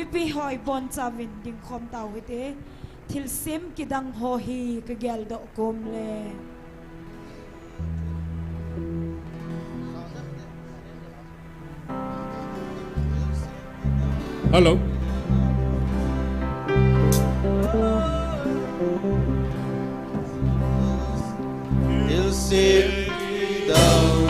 mi pi hoi bon chavin ding khom tau hite thil sim kidang ho hi ka gel do kom le Hello. He'll sit down.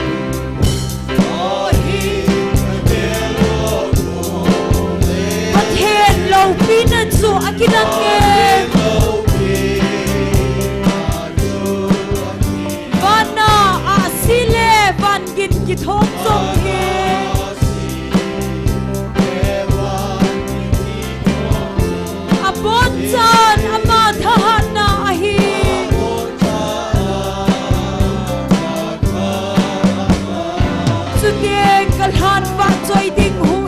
lâu pin zu akinang nge vana asile van gin kithom song he abon chan ama thahana ahi chude kalhan va choi ding hu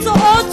so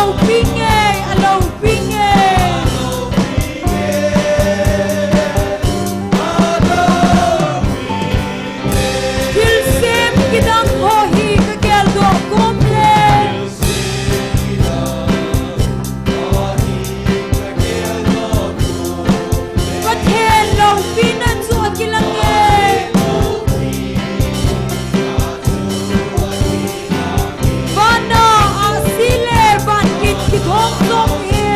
Alo Pinge, Alo Pinge. Tilsim kidang hohi kageldo kumle. Pathen lo pinan su akilange. Vana asile van kit kidong song he.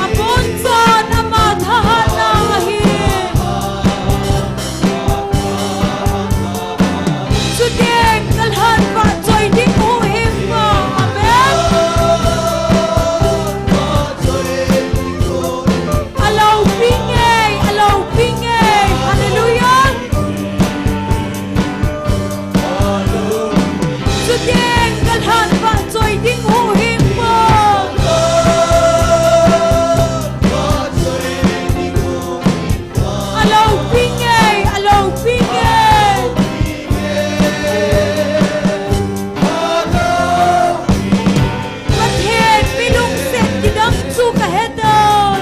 Aponson amadhana he. Sudeng kalhan pa joy ding ho himma. Amen. Alo Pinge, Alo Pinge. Hallelujah. Sudeng kalhan pa joy ding ho himma. Alo Pinge, Alo Pinge. Pathen pilung set kidang su kahedon.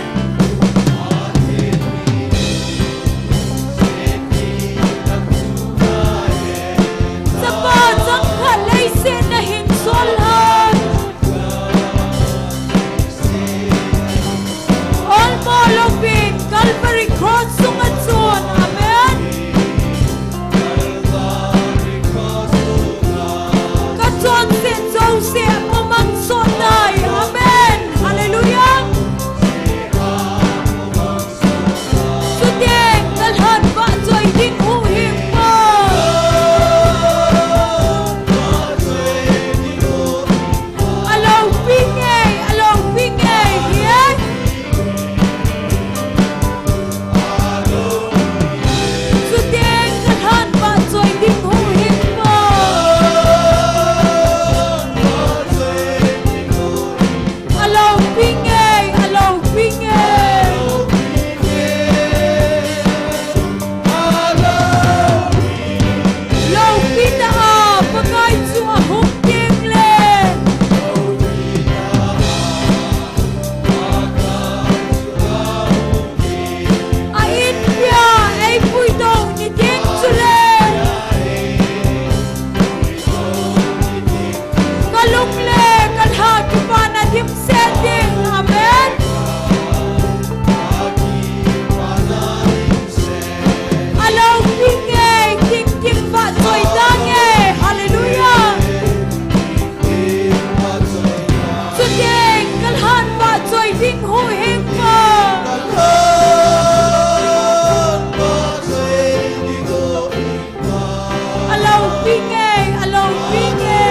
Sapat ang kalay sen na hinsolhan. All molopin Calvary Cross sungatsun. Amen. Katson sen Jose pamangsonay. Amen. Hallelujah. Sudeng kalhan pa joy ding uhim mo. Alo Pinge, Alo Pinge. Yes. Sudeng kalhan pa joy ding uhim mo. Alo Pinge, Alo Pinge. Lo pita pagay su ahong tingle. Ain pia ay puitong ni ting sule. Kalumle kalha kipana dim setting. Amen. Alo Pinge, ting ting pa joy dange. Hallelujah. Sudeng kalhan pa joy ding hu himma. Alo Pinge, Alo Pinge.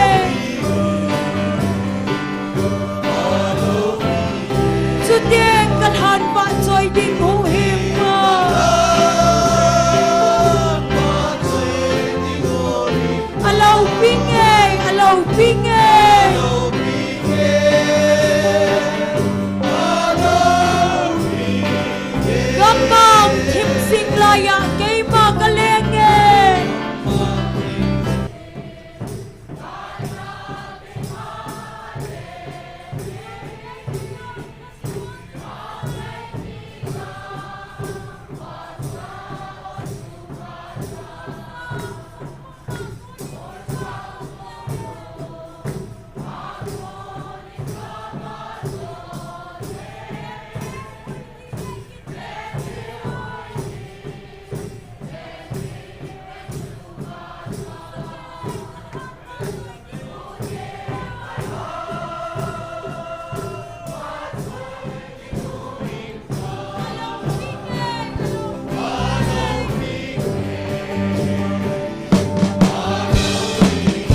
Sudeng kalhan pa joy ding hu himma. Alo Pinge, Alo Pinge. Gamang Kim Sing Laya kay Magalenge.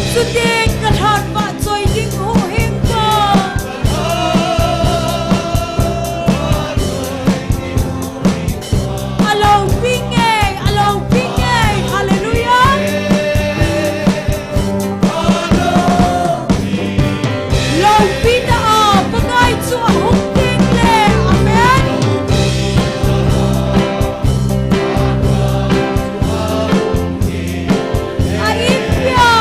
Sudeng kalhan pa joy ding hu himma. Alo Pinge, Alo Pinge. Hallelujah. Lo pita pagay su ahong tingle. Amen. Ain pia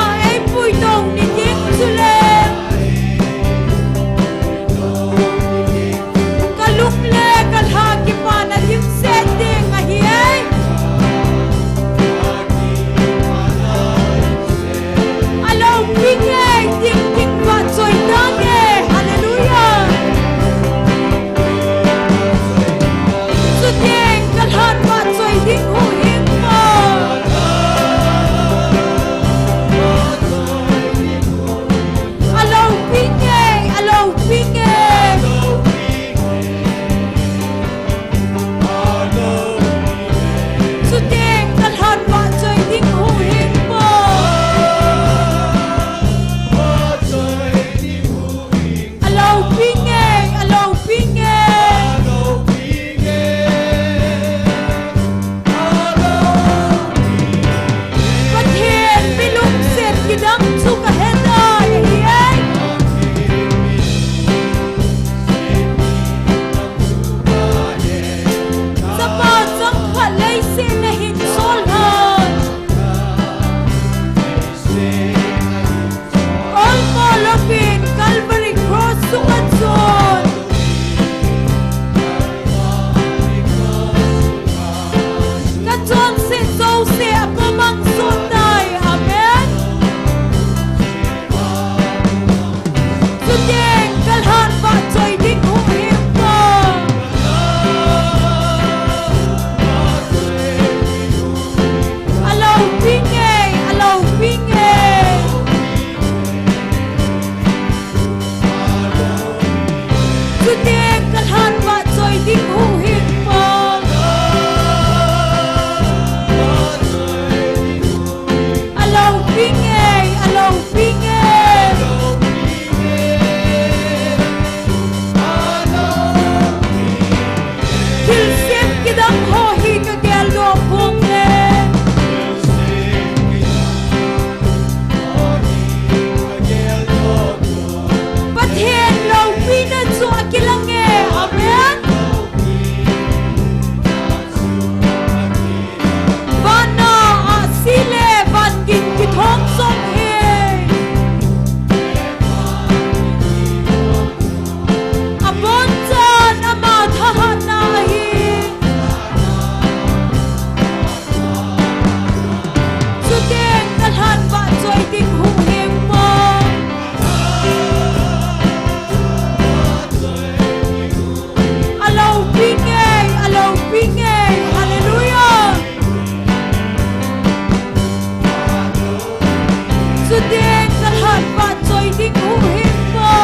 ding kalhan pa choi ding hu hin mo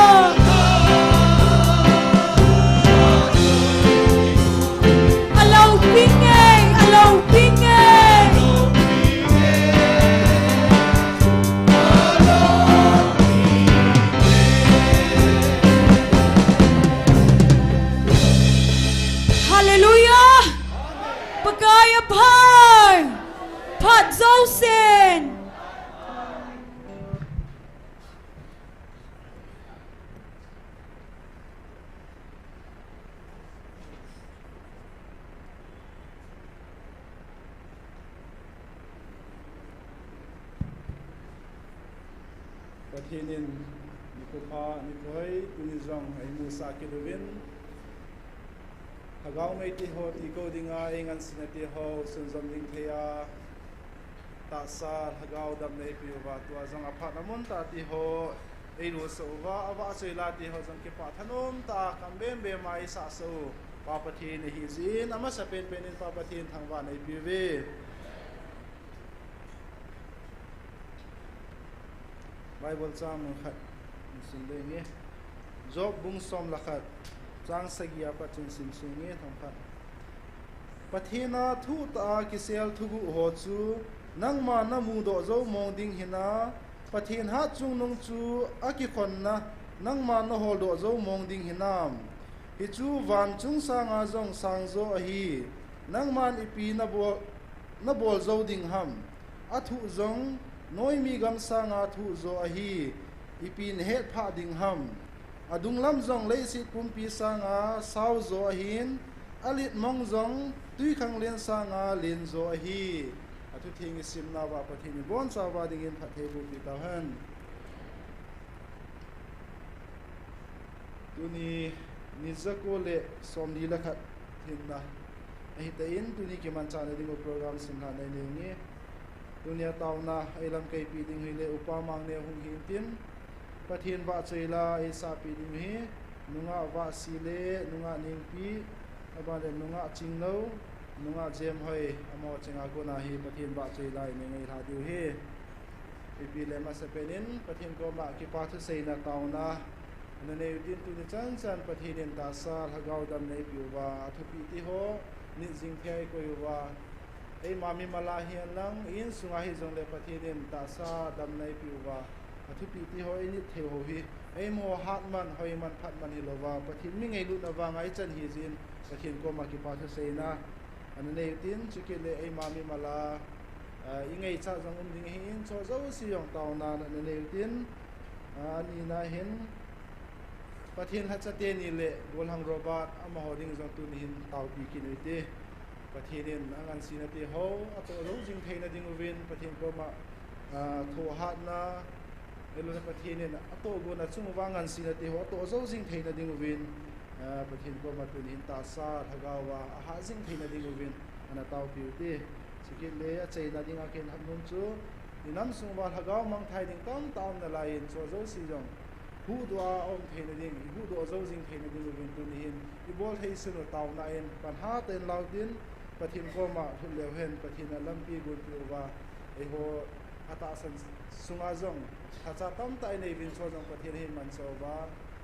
alo ping hallelujah pagaya phai phat dâu sen Patinin nikupa nikoy tunizong ay musa kiluvin hagaw may tiho tiko dinga ingan sinati ho sunzom ding thea ta sa hagaw dam nei piwa tua zong apha namun ta tiho ei ru so wa awa soila tiho zong ke pa thanom ta kambem be mai sa so pa pathin hi zin ama sa pen penin pa pathin thangwa nei piwe Bible chang khat sinde nge job bung som lakhat chang sagia pachin sim sunge thangkhat pathina thu ta kisel thugu ho chu nangma namu do zo mong ding hina pathin ha chung nong chu aki khonna nangma na hol do zo mong ding hinam hi chu van chung sanga zong sang zo hi nangman ipi na bol zo ding ham athu zong noi mi gam sanga thu zo ahi ipin het pha ding ham adung lam zong lei si pumpi sanga sau zo ahin alit mong zong tui khang len sanga len zo ahi athu thing sim na wa pathini bon sa wa ding in phathe bu pi ta han tuni nizako le somni la khat hinna ahi ta in tuni ki man cha na ding program sim na nei nge dunia tauna ailam kai pi ding hile upa mang ne hung hin tin pathin ba cheila e sa pi ding hi nunga wa sile nunga ning pi aba le nunga chinglo nunga jem hoi amo chinga ko na hi pathin ba cheila ne ngai tha diu hi pi le ma se penin pathin ko ma ki pa thu seina tauna ne ne din tu ni chan chan pathin ta sa hagau dam nei pi wa thu pi ti ho ni jing phai ko wa ei mami mala hian lang in sunga hi jong le pathinin ta sa dam nei piwa athu pi ti hoi ni the ho hi ei mo hat man hoi man phat man hi lowa pathin mi ngei lu na wa ngai chan hi jin pathin ko ma ki pa tha seina an nei tin chike le ei mami mala i ngei cha jong ding hi in cho zo si yong taw na an nei tin ani na hin pathin ha cha te ni le gol hang robot ama hoding jong tu ni hin taw pi ki ni te pathinin angan sinati ho ato lo jing theina ding win pathin ko ma tho hat na elo pathinin ato go na chung wangan sinati ho to zo jing theina ding win pathin ko ma tunin ta sa thagawa ha jing theina ding win ana taw piuti sikil le a cheina ding a ken hanum chu inam sungwa thagaw mang thai ding tam tam na lain cho zo si jong hu do a om theina ding hu do zo jing theina ding win tunin I bol thei sunu taw na en pan ha ten laudin pathin ko ma thul leu hen pathin a lampi gun piwa e ho ata san sunga zong thacha tam tai nei vin so jong pathin hin man so ba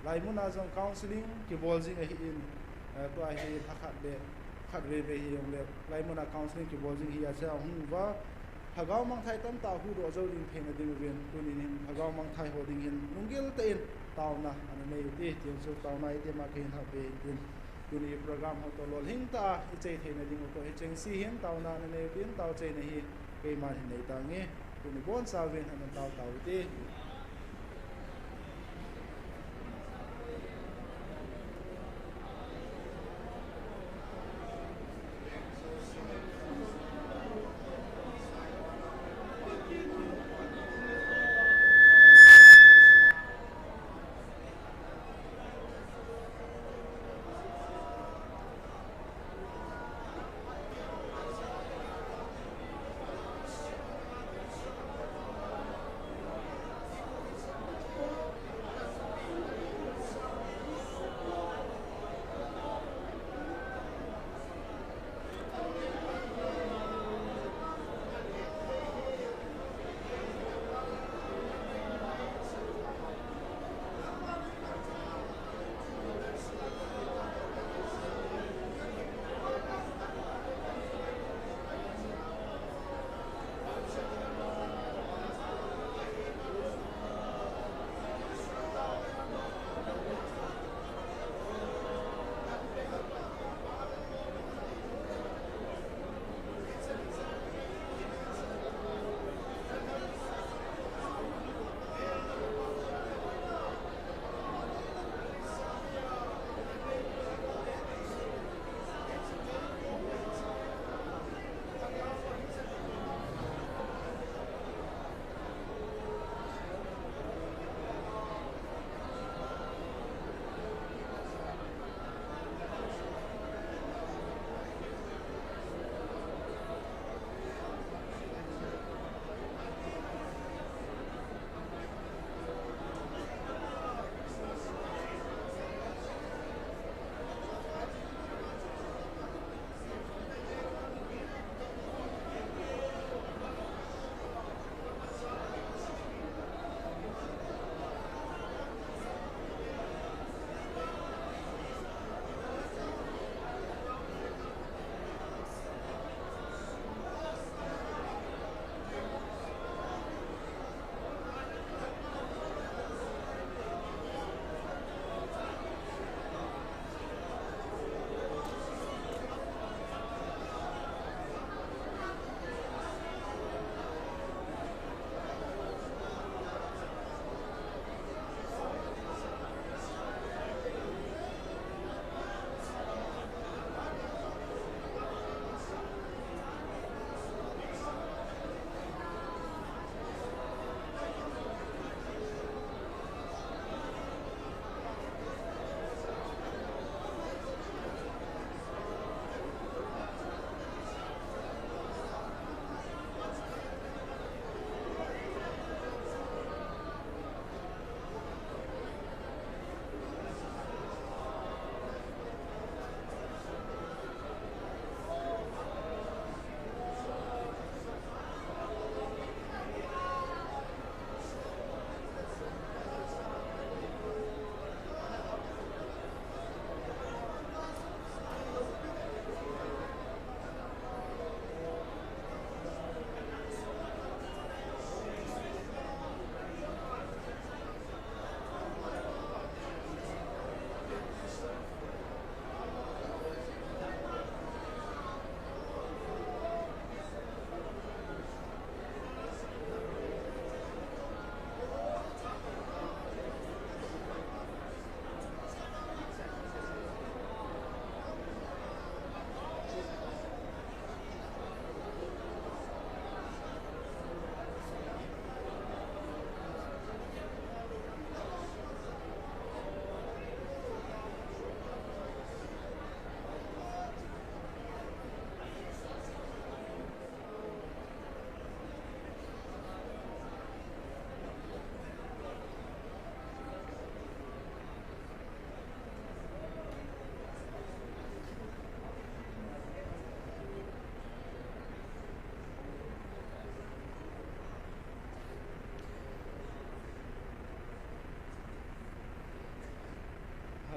lai muna jong counseling ki bol jing a hi in to a hi thakhat le khat ve ve hi yong le lai muna counseling ki bol jing hi a cha hu wa hagaw mang thai tam ta hu do zo ding thena ding ven tunin hagaw mang thai ho ding hin nungil te in taw na an nei ti tiang so taw na ite ma ken ha be tin tuni program ho to lol hing ta I chei thena ding ko he cheng si hin taw na nei tin taw chei na hi ke ma hin nei ta nge tuni bon sa ven han taw taw ti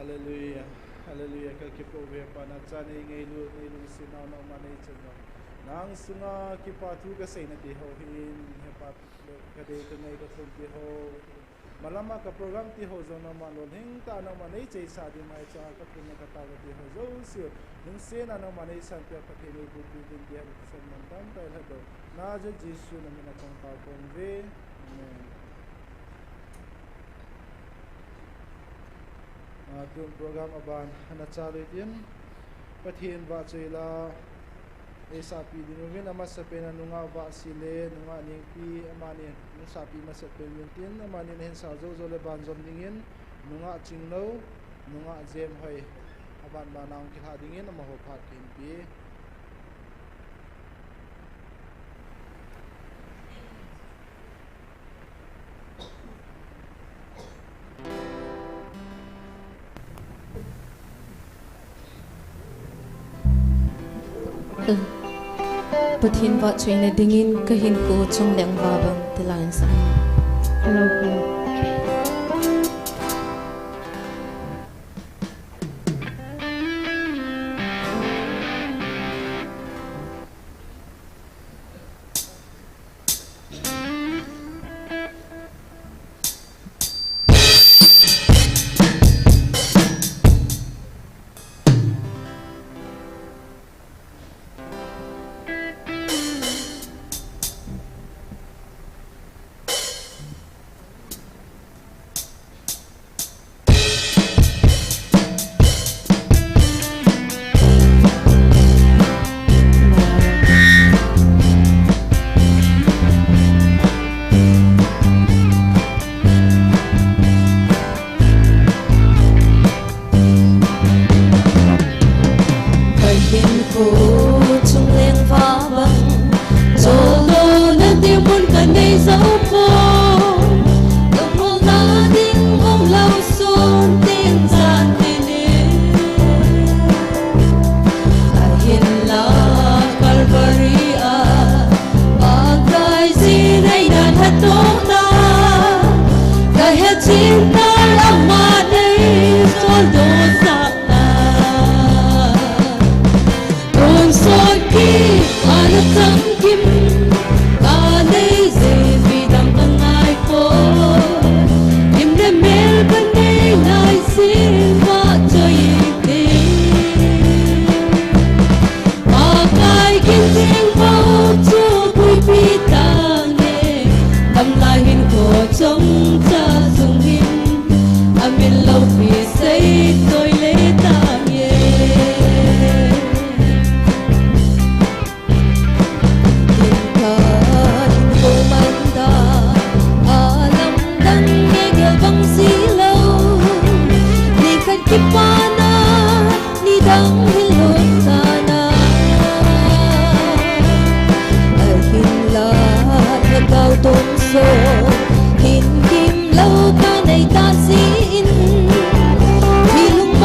Hallelujah. Hallelujah. Kakipo ve panachani ngelu sinaw na manay chano. Nang sunga kipatu ka say na tiho hin hepat kade ka ngay ka thug tiho. Malama ka program tiho zo na manon hing ta na manay chay sa di may cha ka punya ka tawa tiho zo siyo. Nung sena na manay san tiyo ka tinay buti din tiyo sa mantan tayo hado. Na jo Jisu na minakong tapong ve. Amen. Tuan program aban hanachalit yun pathin ba chela sapi dinungin ama sa pena nunga ba sile nunga ningpi amani nung sapi masat penmintin amani nen sa zo zo le ban zom dingin nunga chinglo nunga jem hoi aban ba naung kitha dingin ama ho phat kimpi Pathin va chuina dingin kahin ko chung leng babang tilain sa. Hello, hello. Hin kim lâu ca này ta xin thì lung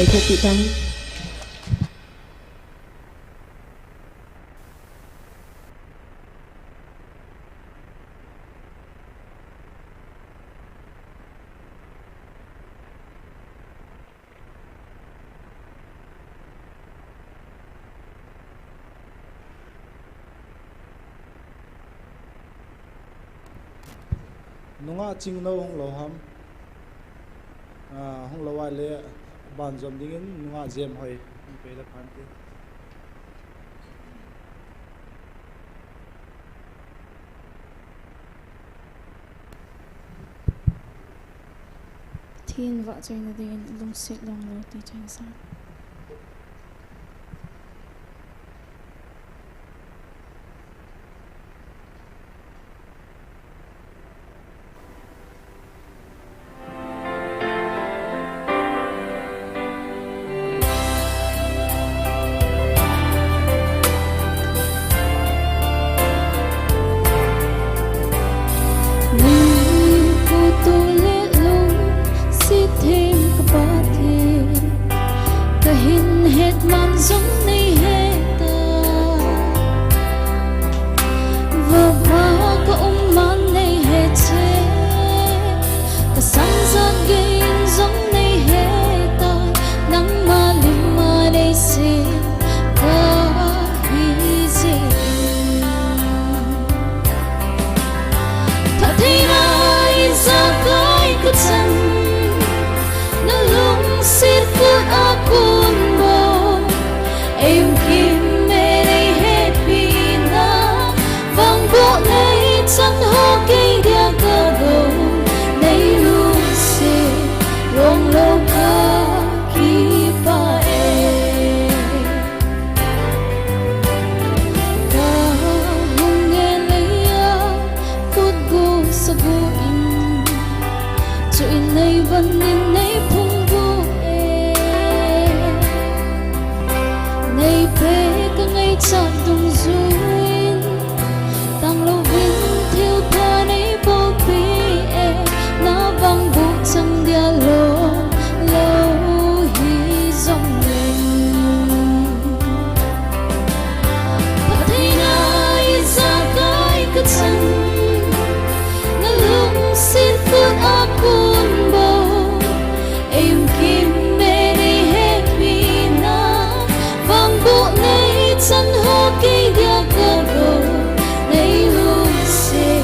thầy thuộc bị tăng nunga ching no hong lo ham hong lo wai le ban zom ding in nunga jem hoi pe la phan te thiên vợ chơi là điên lung xịt lòng lô tí tranh sao man giống ni heta và ba có man ni hete ta sang gian gain giống ni heta nang malima ni si ka hizi ta thấy ai ra cái chân na lung sit phút akun em kim mê đây hết vì na vang bộ này chân hô cây đia cơ gầu này luôn sẽ rong lâu ca kỳ ba e ca hong nghe lấy phút gu sa gu in chuyện này vẫn nên này phung gu ngày về cả ngày chọn tung duyên tăng lâu vinh thiếu tha này vô bi nó vang buộc chẳng dia lô lâu hi dòng lên và thấy ai ra cái chân nó lúc xin phút akun bầu em kim mê đi hết vì na vang bộ này chân hô cây đia cơ gầu này luôn sẽ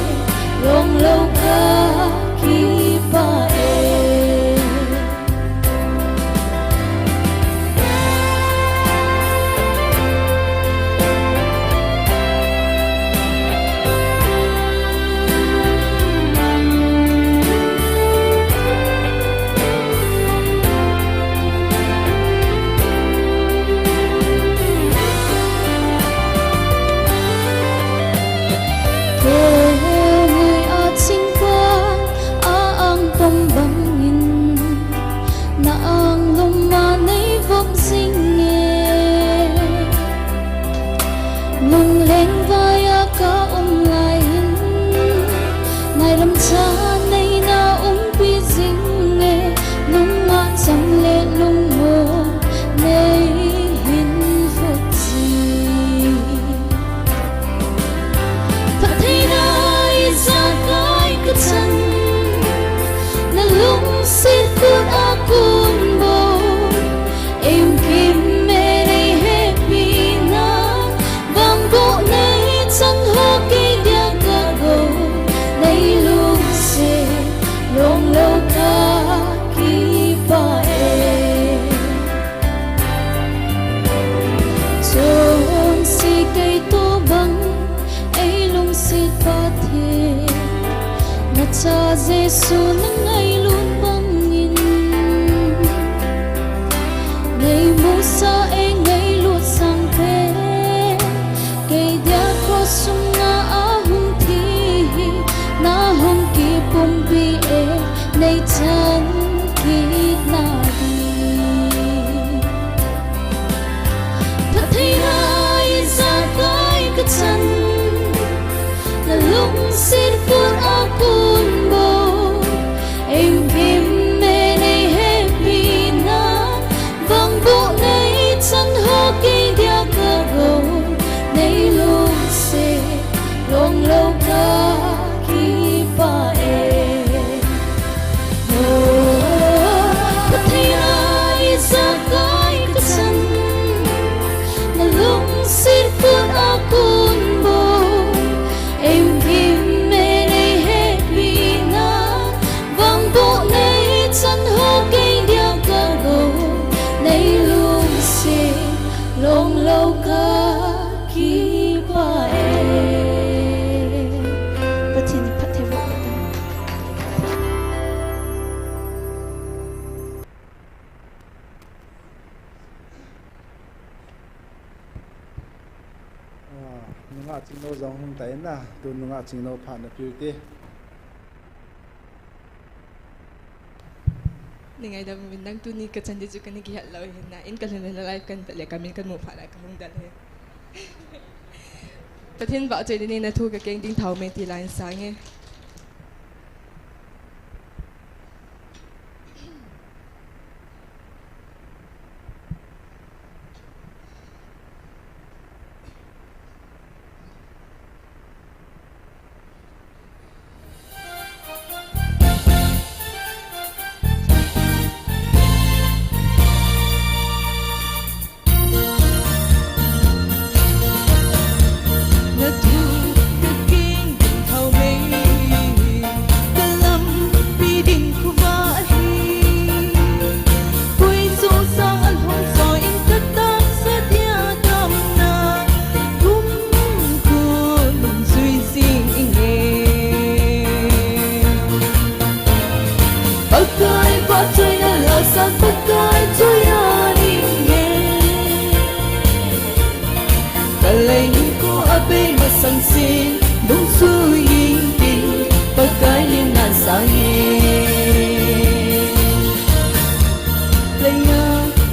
rong lâu ca kỳ ba e lung lên vai cả lại ngày lâm cha này na pi dinh nghe lung ma chẳng lệ lung mơ này hin phật gì ta thấy ai ra cái chân na lung xin phút akun bầu em kim mê đây hết vì na vang bộ này chẳng hô cây đia cơ gầu này luôn sẽ rong lâu ca kỳ ba e chôn si cây tô bằng ấy lung si ba thiê na cha Giêsu nang ngày luôn bằng in ngày Musa ngày luôn sang thế cây đia crossung na ahung thi na hung ki pum bi nay chan ki na đi ta thấy ai ra cái chân là lúc xin phút akun bầu nunga chingno zong hung tai na tu nunga chingno phan na piu Ni ngay daw mindang tu ni katsan di kan ni gihat law na in kan na live kan pala kami kan mo phala ka hung dal he. Pathin ba chơi ni na thu ka keng ding thau me ti line sang he. Na thu ka keng ding thau me kalam pi ding khu ba hi Pui su sang an hong so in ka tak sa dia dam na kum kun sui sing inge Pakai pa chơi na la san pakai chơi ani nge Kalay ko abe masang sin Nung suyin din Pagkay linan sa yin Laya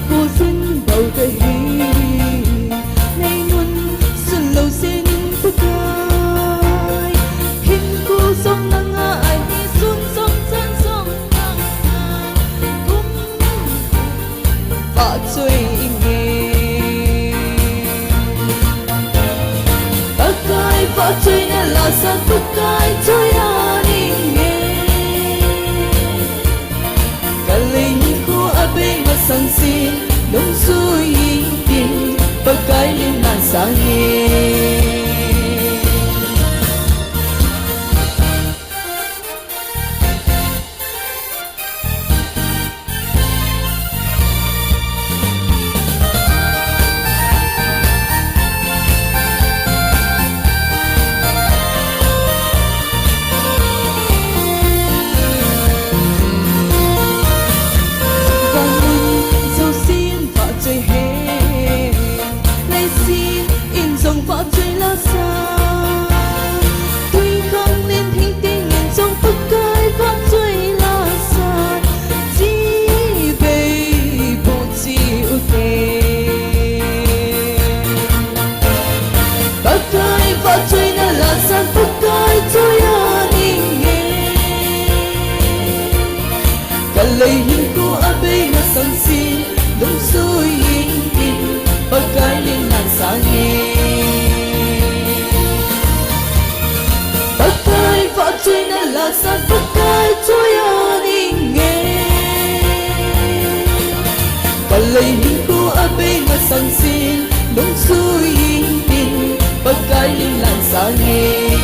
ko sin bầu cái hi Nay nun sun lâu sin pagkay Hin ko song na nga ay ni sun song san song na nga Kum pa chơi inge Pakai pa chơi na la san pakai chơi ani nge Kaling ko abe masang sin Nung suyin din Pakai linan sa yin Vangun dâu xin vợ chơi hè Lấy xin in dòng vợ chơi la xa Tuy không nên hình tình nhìn trong bất cái vợ chơi la xa Chỉ về bộ chi ưu kê Bất cái vợ chơi na la xa bất cái chơi ani nghe Kalay ko abe masang sin Nung suyin din Pagkay linan sa yin Pagkay pa chơi na la san pagkay chơi ani nge Kalay ko abe masang sin Nung suyin din Pagkay linan sa yin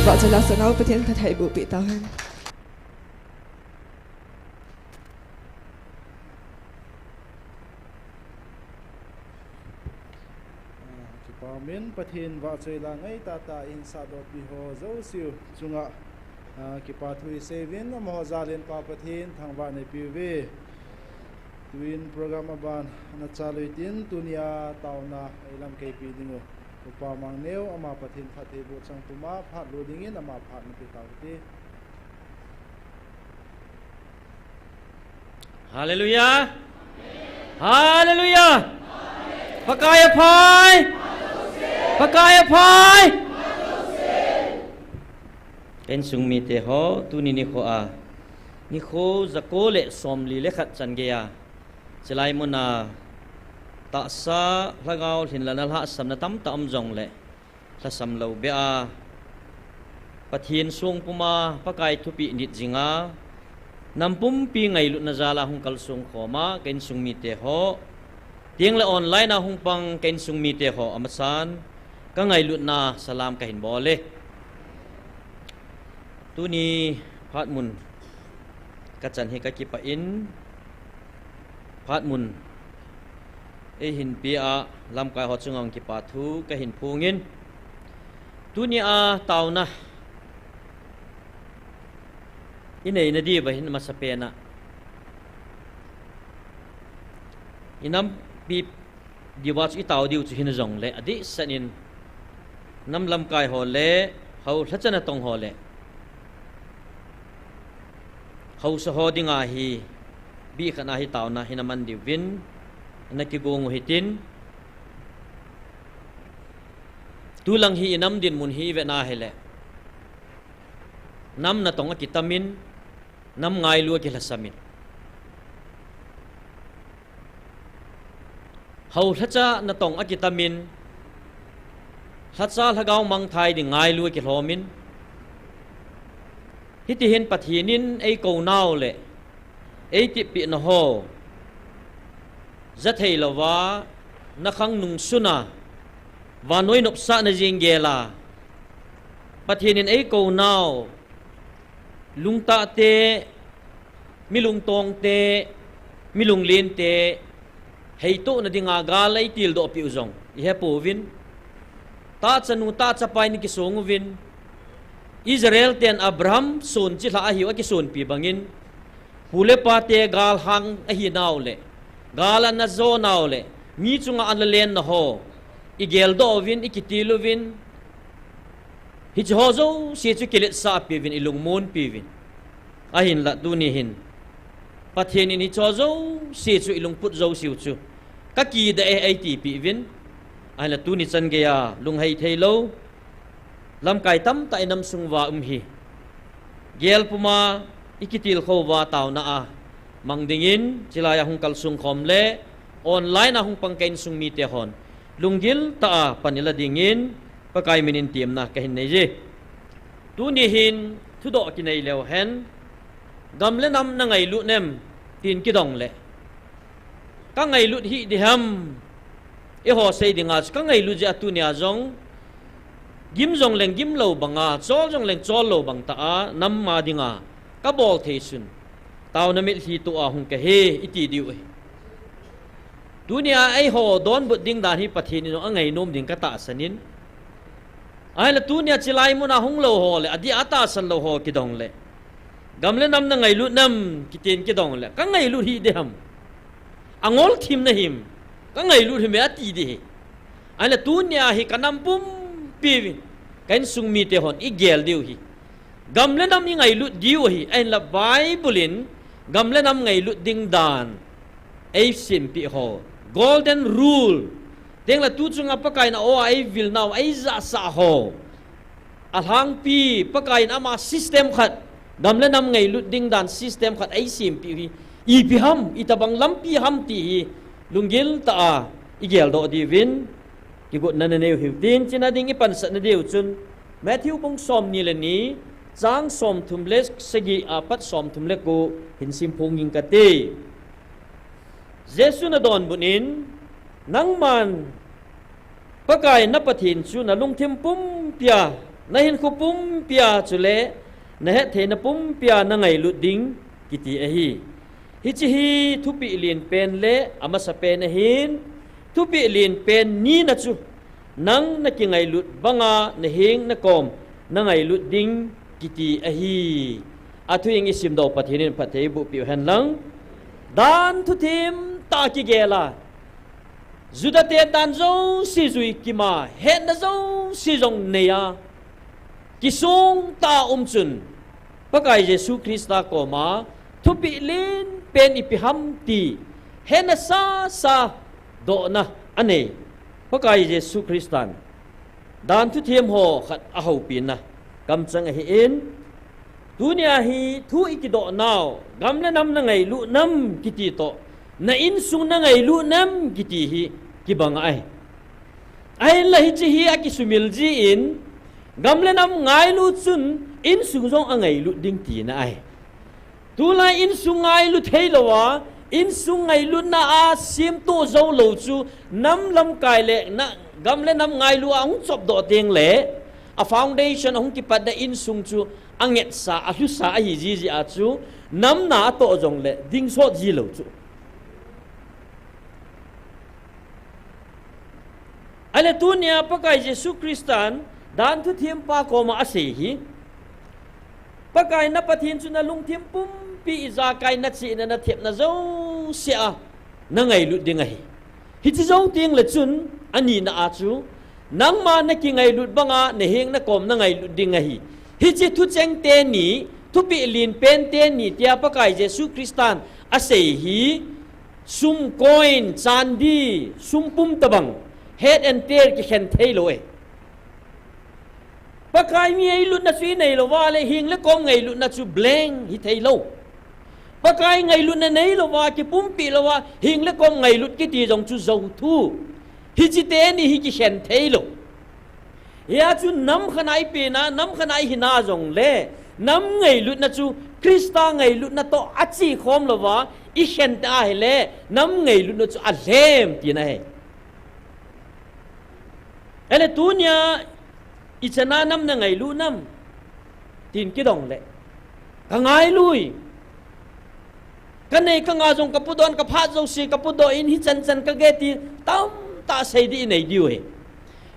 Vợ chơi la sang áo pathin ka thai bu pi tao hen. Kipa min pathin wa chơi la ngai ta ta in sa dot bi ho zo siu chunga kipa thui sevin na mo zalen pa pathin thang ba ne pi ve twin program aban na chalui tin tunia tauna ilam ke pi dingo upa mang neu ama pathin phathe bo chang tuma phat lo dingin ama phat na pi tawti Hallelujah. Hallelujah. Pakai apai. Pakai apai. Ken sung mi te ho tu ni kho a. Ni kho zako le som li le khat chan ge ya. Chelai mo na ta sa lagao hin la nal ha sam na tam tam jong le. Sa sam lo be a. Pathin sung puma pakai thupi nit jinga. Nampum pi ngai lut na zala hung kalsung khoma ken sung mi te ho tiang la online na hung pang ken sung mi te ho amasan ka ngai lut na salam ka hin bole tu ni phat mun ka chan he ka ki pa in phat mun e hin pi a lam kai ho chungong ki pa thu ka hin phungin tu ni a taw na inay na di ba hin masapena inam pi diwa chu taw diu chu hin zong le adi sanin nam lam kai ho le hau thachana tong ho le hau sa ho dinga hi bi khana hi taw na hinaman di win na ki gong hitin tulang hi nam din mun hi ve na hele nam na tong kitamin nam ngai lu ki lasamin hau thacha na tong akitamin thacha lagaw mang thai di ngai lu ki hlomin hiti hin pathinin ei ko naw le ei ti pi na ho zathei lawa na khang nung suna wa noi nop sa na jingela pathinin ei ko naw lungta te milung tong te milung lin te heito na dinga galay til do pi uzong ihe povin ta chanu ta chapai ni kisong vin Israel ten Abraham son chi la hi wa ki son pi bangin hule pa te gal hang a hi naw le gala na zo naw le mi chunga an len na ho igel do vin ikitilu vin hi ho zo si chu kilet sa pi vin ilung mon pi vin ahin la tu ni hin pathen ni cho zo si chu ilung put zo siu chu ka ki da ai ti pi vin ai la tu ni chan ge ya lung hai thei lo lam kai tam ta inam sung wa hi gel puma ikitil kho wa taw na a mangdingin chilaya hung kal sung khom le online a hung pangkain sung mi te hon lunggil ta a panila dingin pakai minin tiam na kahin nei je tu ni hin thu do ki nei lew hen gam le nam na ngai lu nem tin ki dong le ka ngai lu hi di ham e ho sei dinga ka ngai lu ja tu nia jong gim jong leng gim lo banga chol jong leng chol lo bang ta a nam ma dinga ka bol the sun taw na mil hi tu a hung ka he iti diu e dunia ai ho don bu ding dan hi pathin no angai nom ding ka ta sanin ai la tunia chilai mu na hung lo ho le adi ata san lo ho ki dong le gamle nam na ngai lu nam kitin ki dong le ka ngai lu hi de ham angol thim na him ka ngai lu hi me ati de ai la tunia hi kanam pum pi kain sung mi te hon i gel diu hi gamle nam ni ngai lu diu hi ai la bible gamle nam ngai lu ding dan ai sim pi ho golden rule teng la tu chunga pakai na o ai vil now ai za sa ho alhang pi pakai na ma system khat gamle nam ngai lu ding dan system khat ai sim pi hi i pi ham i tabang lam pi ham ti hi lungil ta a igel do di win ki gut na ne hiu tin china ding i pan sa na deu chun Matthew bong som ni le ni chang som thumle segi apat som thumle ko hin sim phonging ka te Jesu na don bunin nang man pakai na pathin chu na lungthim pum pia na hin khu pum pia chule na he the na pum pia na ngai lu ding kiti a hi hi chi hi thupi lin pen le ama sa pen hin thupi lin pen ni na chu nang na ki ngai lut banga na hing na kom na ngai lut ding kiti a hi athu ing isim do pathinin pathei bu pi han lang dan thu thim ta ki gela juda te dan zo si zui ki ma he na zo si jong ne ya ki sung ta chun pakai Jesu Krista ko ma thupi lin pen ipiham ti he na sa do na ane pakai Jesu Kristan dan thu thiam ho khat a ho pin na kam chang hi in dunia hi thu ikido naw gamle nam na ngai lu nam kiti to na in sung na ngai lu nam kiti hi kibang ai la hi chi hi akisumil ji in gamle nam ngai lu chun in sung jong angai lu ding ti na ai tu la in sung ngai lu thei lowa in sung ngai lu na a sim to zo lo chu nam lam kai le na gamle nam ngai lu ang chop do teng le a foundation hong ki pat da in sung chu anget sa a hu sa a hi ji a chu nam na to jong le ding so ji lo chu ale tunia pakai Jesu Kristan dan thu thiam pa ko ma ase hi pakai na pathin chu na lung thiam pum pi za kai na chi na thiep na zo sia na ngai lu ding hi hi chi zo ting le chun ani na a chu nang ma na ki ngai lut banga ne heng na kom na ngai lut ding a hi chi thu cheng te ni thu pi lin pen te ni tia pa kai jesu kristan a sei hi sum coin chandi sum pum tabang head and tail ki khen thei lo e pa kai mi ai lut na sui nei lo wa le hing le kom ngai lut na chu blank hi thei lo pa kai ngai lut na nei lo wa ki pum pi lo wa hing le kom ngai lut ki ti jong chu zo thu hi chi te ni hi ki khen thei lo ya chu nam khanai pe na nam khanai hi na jong le nam ngai lut na chu krista ngai lut na to achi khom lo wa i khen ta he le nam ngai lut na chu a lem ti na he ele tunya ichana nam na ngai lu nam tin ki dong le ka ngai lui ka nei ka nga jong ka pudon ka pha jo si ka pudo in hi chan chan ka ge ti tam ta sei di nei diu he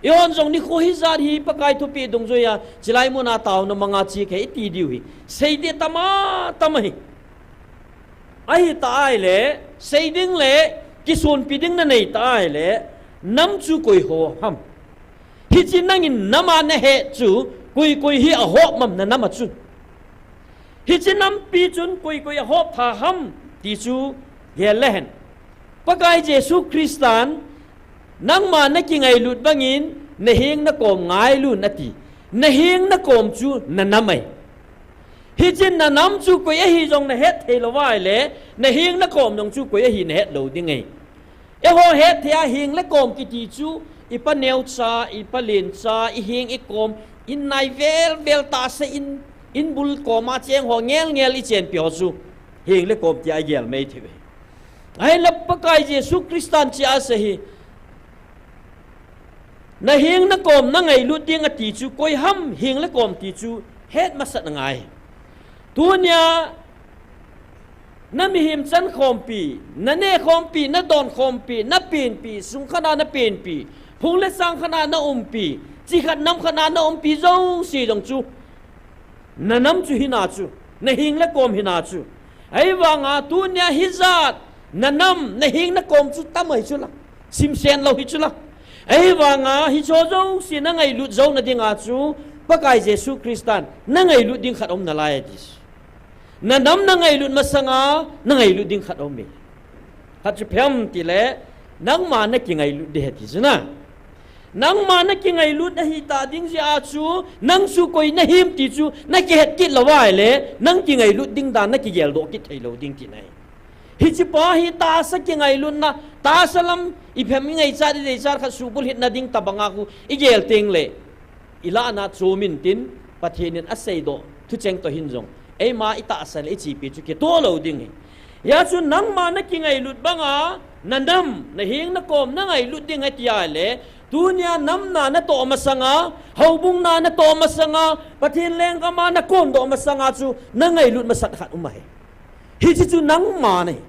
yon jong ni kho hi zat hi pakai thu pi dong zo ya chilai mo na taw na manga chi ke ti diu hi sei de tama tamai ai ta ai le sei ding le ki sun pi ding na nei ta ai le nam chu koi ho ham hi chi nang in nama na he chu koi hi a hop mam na nama chu hi chi nam pi chun koi a hop tha ham ti chu ye lehen pakai jesu kristan nang ma na ki ngai lut bangin na hing na kom ngai lu na ti na hing na kom chu na namai hi chin na nam chu koi a hi jong na het thei lo wai le na hing na kom jong chu koi a hi na het lo ding ei e ho het thia hing le kom ki ti chu ipa neu cha ipa len cha i hing i kom in nai vel ta se in bul ko ma cheng ho ngel i chen pyo chu hing le kom ti a gel mei thiwe ai la pakai jesu kristan chi a se hi na hing na kom na ngai lu ting a ti chu koi ham hing le kom ti chu het ma sat ngai tunya na mi him chan khom pi na ne khom pi na don khom pi na pin pi sung khana na pin pi phung le sang khana na pi chi khat nam khana na pi zo si dong chu na nam chu hina chu na hing le kom hina chu ai wanga tunya hizat na nam na hing na kom chu tamai chu la sim sen lo hi chu la ai wanga hi cho zo si na ngai lut zo na dinga chu pakai jesu kristan na ngai lut ding khat om na lai dis na nam na ngai lut masanga na ngai lut ding khat om me hat chu phem ti le nang ma na ki ngai lut de ti zuna nang ma na ki ngai lut na hi ta ding ji a chu nang su koi na him ti chu na ki het ki lawai le nang ki ngai lut ding da na ki gel do ki thei lo ding ti nai hi chi pa hi ta sa ki ngai lut na ta salam i phem ngai cha de cha kha su bul hit na ding ta banga ku i gel teng le ila na chu min tin pathianin a sei do thu cheng to hin jong ei ma ita asal e chi pi chu ke to lo ding ya chu nang ma na ki ngai lut banga nandam na hing na kom na ngai lut ding atia le tunya nam na to masanga haubung na to masanga pathin leng ka ma na kom do masanga chu na ngai lut masat khat umai hi chi chu nang ma nei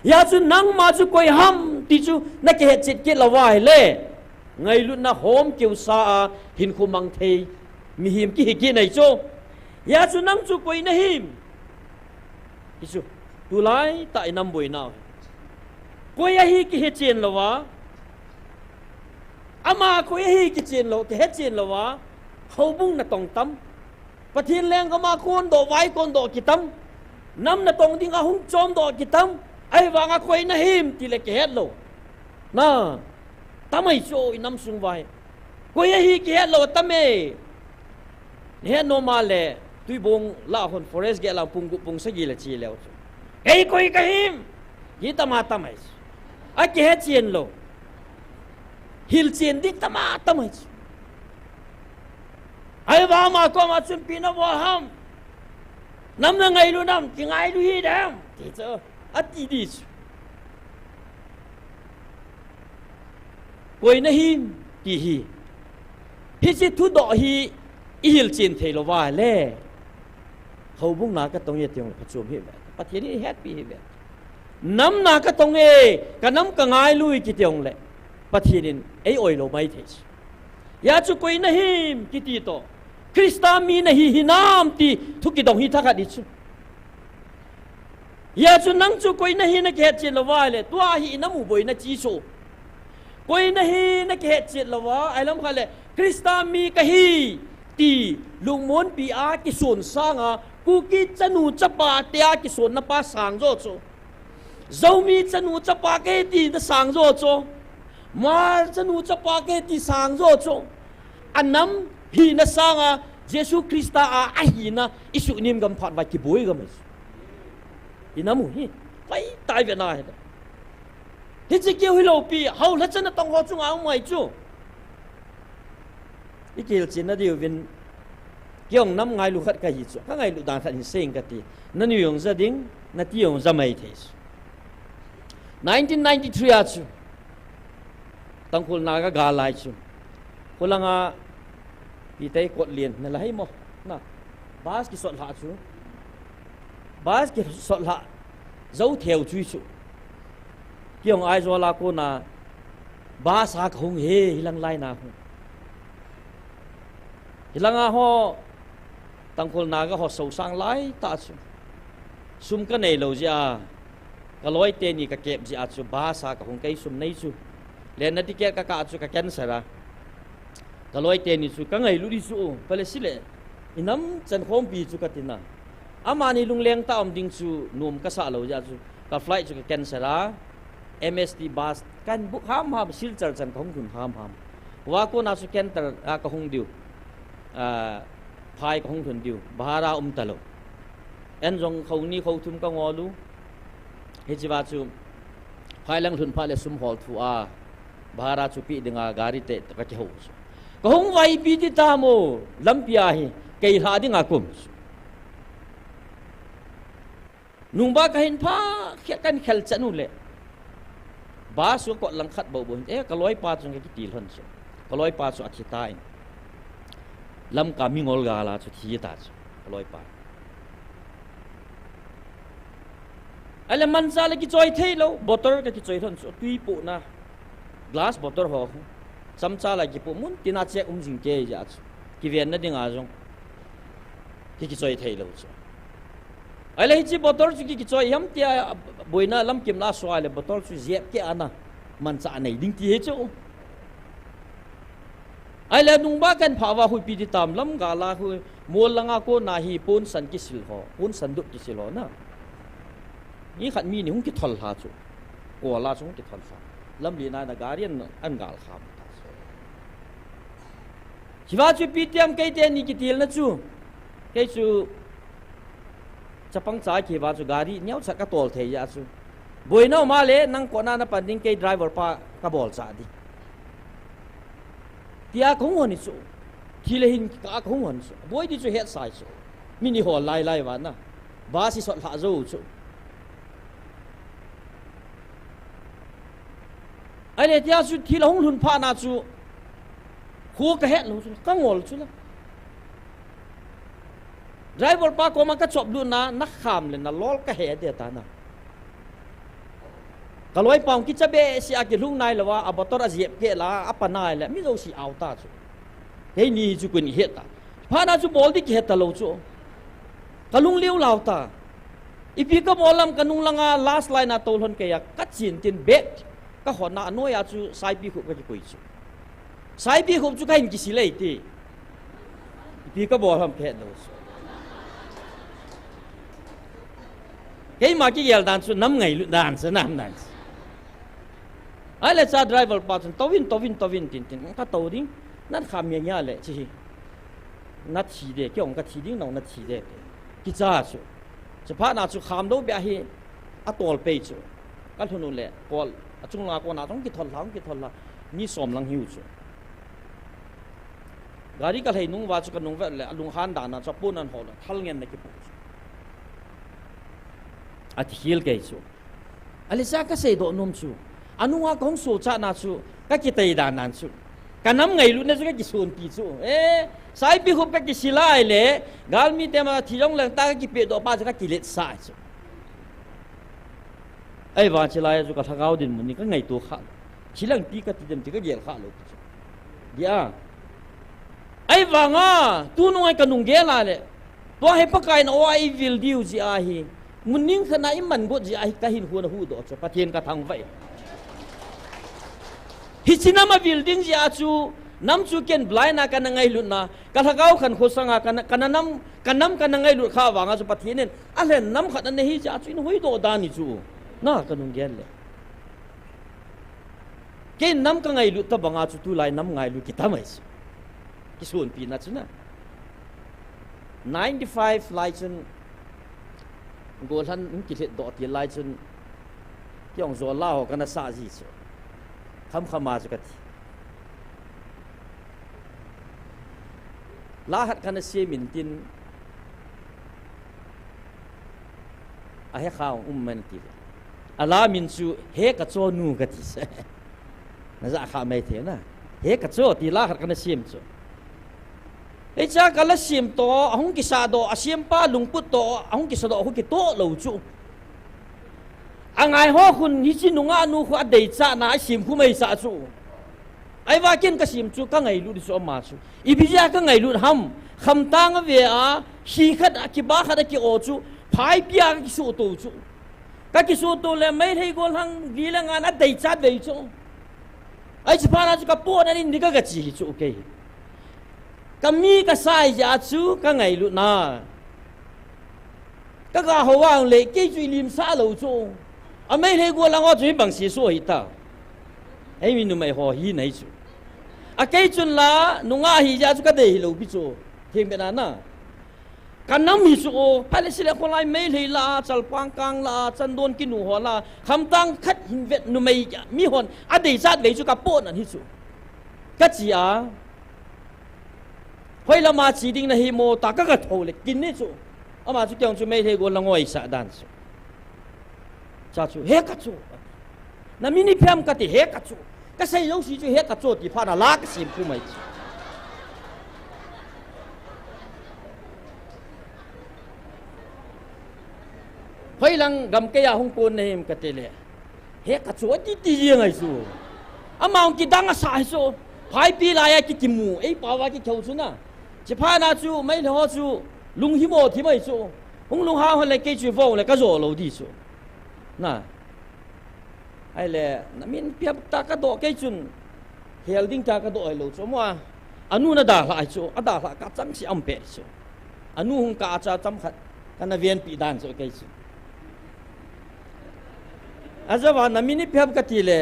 ya chu nang ma chu koi ham ti chu na ke chit ke lawai le ngai lut na hom kiu sa hin khu mang thei mi him ki hi ki nei chu ya chu nang chu koi na him hi chu tu lai ta nam boi na koi a hi ki he chen lawa ama koi hi ki chen lo ke he chen lawa haubung na tong tam pathin leng ka ma kon do wai kon do ki tam nam na tong ding a hung chom do ki tam ai wanga koi na him ti le ke het lo na tamai cho i nam sung vai koi a hi ki het lo tame ne no ma le tui bong la hon forest ge la pung gu pung sa gi la chi leo ei koi ka him hi tama tamai a ke het chen lo hil chen dik tama tamai ai wa ma ko ma chun pi na wa ham nam na ngai lu nam ki ngai lu hi dam ti cho a ti di koi na him ti hi chi thu do hi i hil chen thei lo wa le hau bung na ka tong ye tiong ka chum hi ba pathian ni happy hi ba nam na ka tong e ka nam ka ngai lui ki tiong le pathianin ei oi lo mai thei ya chu koi na him ki ti to krista mi na hi hinam ti thu ki dong hi thaka di chu ya chu nang chu koi na hi na ke chen lo wa le tua hi na mu boi na chi so koi na hi na ke chit lawa ai lam khale krista mi ka hi ti lungmon pi a ki sun sanga ku ki chanu chapa tia ki sun na pa sang zo cho zomi chanu chapa ke ti na sang zo cho mar chanu chapa ke ti sang zo cho anam hi na sanga Jesu Krista a hi na isu nim gam phat vai ki boi gam inamu hi pai tai ve na hi chi kêu hi lo pi hau la chen na tong ho chung ang mai chu ikil chin na diu vin kyong nam ngai lu khat ka hi chu ka ngai lu dan khat hin seng ka ti na ni yong za ding na ti yong za mai the 1993 a chu tangkul na ga ga lai chu kulanga pi tai kot lien na lai mo na bas ki sot la chu bas ki sot la zau theo chui chu kyong ai zo la ko na ba sa khong he hilang lai na hu hilanga ho tangkol na ga ho so sang lai ta chu sum ka nei lo ja ka loi te ni ka kep ji a chu ba sa ka hong kai sum nei chu le na ti ke ka chu ka ken sara ka loi te ni chu ka ngai lu di chu pale sile inam chan khom pi chu ka tina amani lung leng ta om ding chu num ka sa lo ja chu ka flight chu ka ken sara MST bus kan buk ham silchar chan khong kun ham wa ko na su ken tar ka hong diu phai khong thun diu bahara talo en jong khau ni khau thum ka ngolu he jiwa chu phai lang thun pha le sum hol thu a bahara chu pi dinga gari te ka che ho ka hong vai pi ti ta mo lampia hi kei ha dinga kum nung ba ka hin pha kan khel chanu le ba su ko lang khat bo bo ka loi pa chung ki ti lhon chu ka loi pa chu athita in lam ka mi ngol ga la chu thi ta chu ka loi pa ale man sa le ki choi thei lo bottle ka ki choi thon chu tui pu na glass bottle ho sam cha la ki pu mun tina che jing ke ja chu ki ven na ding a jong ki choi thei lo chu ale hi chi bottle chu ki choi yam tia boina lam kim la swai le bottle chu zep ke ana man cha nei ding ti he chu ai le nung ba kan phawa hui pi ti tam lam ga la hui mol langa ko na hi pon san ki sil ho pon san du ki sil ho na ni khat mi ni hung ki thol ha chu ko la chu ki thol sa lam li na garian an gal kham hiwa chu pi tiam ke te ni ki til na chu ke chu chapang cha ki wa chu gari nyau sa ka tol the ya chu boino ma le nang ko na panding ke driver pa ka bol cha di tia khong hon chu thile hin ka khong hon chu boi di chu het sai chu mini hol lai wa na ba si sot la zo chu ai le tia chu thile hong lun pha na chu khu ka het lo chu ka ngol chu la driver pa ko ma ka chop lu na kham le na lol ka he de ta na kaloi pang ki chabe si a ki lung nai lawa abator aziep ke la apanai le mi zo si auta chu he ni chu kun he ta pha na chu bol di ke ta lo chu kalung liu lau ta ipi ka bolam kanung langa last line na tol hon ke ya ka chin tin bet ka hona anoya chu sai pi khu ka ki koi chu sai pi khu chu ka hin ki si le ti ipi ka bolam ke lo chu cái mà cái giờ đàn số 5 ngày luôn đàn số 5 đàn, ai là cha driver pa chân tàu vin tin cái tàu đi, nát kham nhẹ nhẹ lệ chứ, nát chỉ để cái ông cái chỉ đi nào nát chỉ để, cái cha số, chỉ phát nào số kham đâu bây giờ, à tàu bay số, cái thôn lệ, còn chung là còn nào trong cái thôn là, ni xóm lăng hiu số, gari cái này nung vào số cái nung vậy lệ, nung han đàn nào cho bốn anh hồ là thal nghe này cái at hil kay chu alisa ka sei do nom chu anu nga kong so cha na chu ka ki tei dan nan chu kanam ngai lu na chu ka ki sun pi chu sai pi hup ka ki silai le gal mi te ma thi jong lang ta ka ki pe do pa chu ka ki let sa chu ai wa chi lai chu ka thagau din mun ni ka ngai tu kha chilang pi ka ti dem ti ka gel kha lo chu dia ai wa nga tu no ai ka nung ge la le to he pa kai no ai vil diu ji a hi mun ning khana im man go ji ai ka hin hu na hu do cho pathian ka thang vai hi chinama building ji achu nam chu ken blai na kan ngai lut na ka thakau khan khosanga kanam kan ngai lut kha wanga chu pathinen a len nam khat ne hi cha chu in hoi do da ni chu na kanung gel le ke nam ka ngai lut ta banga chu tu lai nam ngai lut ki tamai ki sun pi na chu na 95 license gol han ki let do ti license kyong zo lao kana sa ji chu kham khama chu ka ti la hat kana se min tin a he khaw man ti ala min chu he ka cho nu ka ti se na za kha mai the na he ka cho ti la hat kana sim chu e cha kala sim to ahung ki sa do asim pa lungput to ahung ki sa do hu ki to lo chu angai ho khun hi chi nunga nu khu adei cha na sim khu mai sa chu ai wa ken ka sim chu ka ngai lu di so ma chu ibija ka ngai lu ham kham tang ve a hi khat ki ba khat ki o chu phai pia ki su to chu ka ki su to le mai thei gol hang di la nga na dei cha ve chu ai chi pa na chu ka po na ni ka chi chu ke kami ka sai ja chu ka ngai lu na ka ga ho wang le ke chu lim sa lo chu a mai thei gol lang o chu bang si so hi ta ai mi nu mai ho hi nei chu a kai chun la nunga hi ja chu ka dei lo bi chu thing be na na kanam hi chu o pale sile ko lai mai lei la chal pang kang la chan don ki nu ho la kham tang khat hin vet nu mai mi hon a dei zat ve chu ka pon an hi chu ka chi a hoi la ma chi ding na hi mo ta ka tho le kin ni chu ama chu kyang chu mai thei go la ngoi sa dan chu cha chu he ka chu na mini pham ka ti he ka chu ka sai lo si chu he ka chu ti pha na la ka sim khu mai chu hoi lang gam ke ya hung pon nei ka te le he ka chu ti ti yang ai chu amang ki dang sa ai chu phai pi la ya ki ki mu ei pa wa ki khau chu na chi pha na chu mai ho chu lung hi mo thi mai chu hung lung ha ho le ke chu vo le ka zo lo di chu na ai le na min piap ta ka do ke chun hel ding ta ka do ai lo chu mo anu na da la chu ada la ka chang si am pe chu anu hung ka cha cham khat kana vien pi dan chu ke chu azawa na min piap ka ti le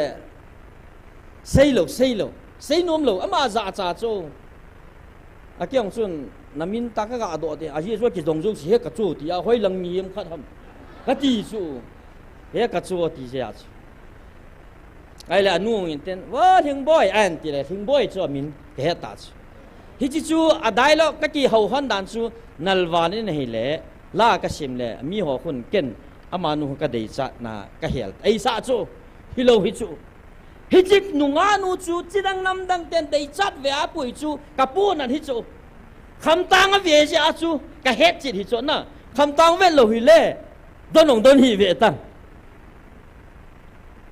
sei nom lo ama za cha chu a kyang chun na min ta ka ga do de a hi zo ki dong zo si he ka chu ti a hoi lang ni em khat ham ka ti chu he ka chu ti ja chu ai la nu in ten wa thing boy an ti le thing boy chu min he ta chu hi chi chu a dialogue ka ki ho han dan chu nalwan in hi le la ka sim le mi ho khun ken ama nu ka dei cha na ka hel ai sa chu hi lo hi chu hi chik nu nga nu chu chidang nam dang ten dei chat ve a pui chu ka pu na hi chu kham tang a ve ja chu ka het chit hi chu na kham tang ve lo hi le don hi ve tang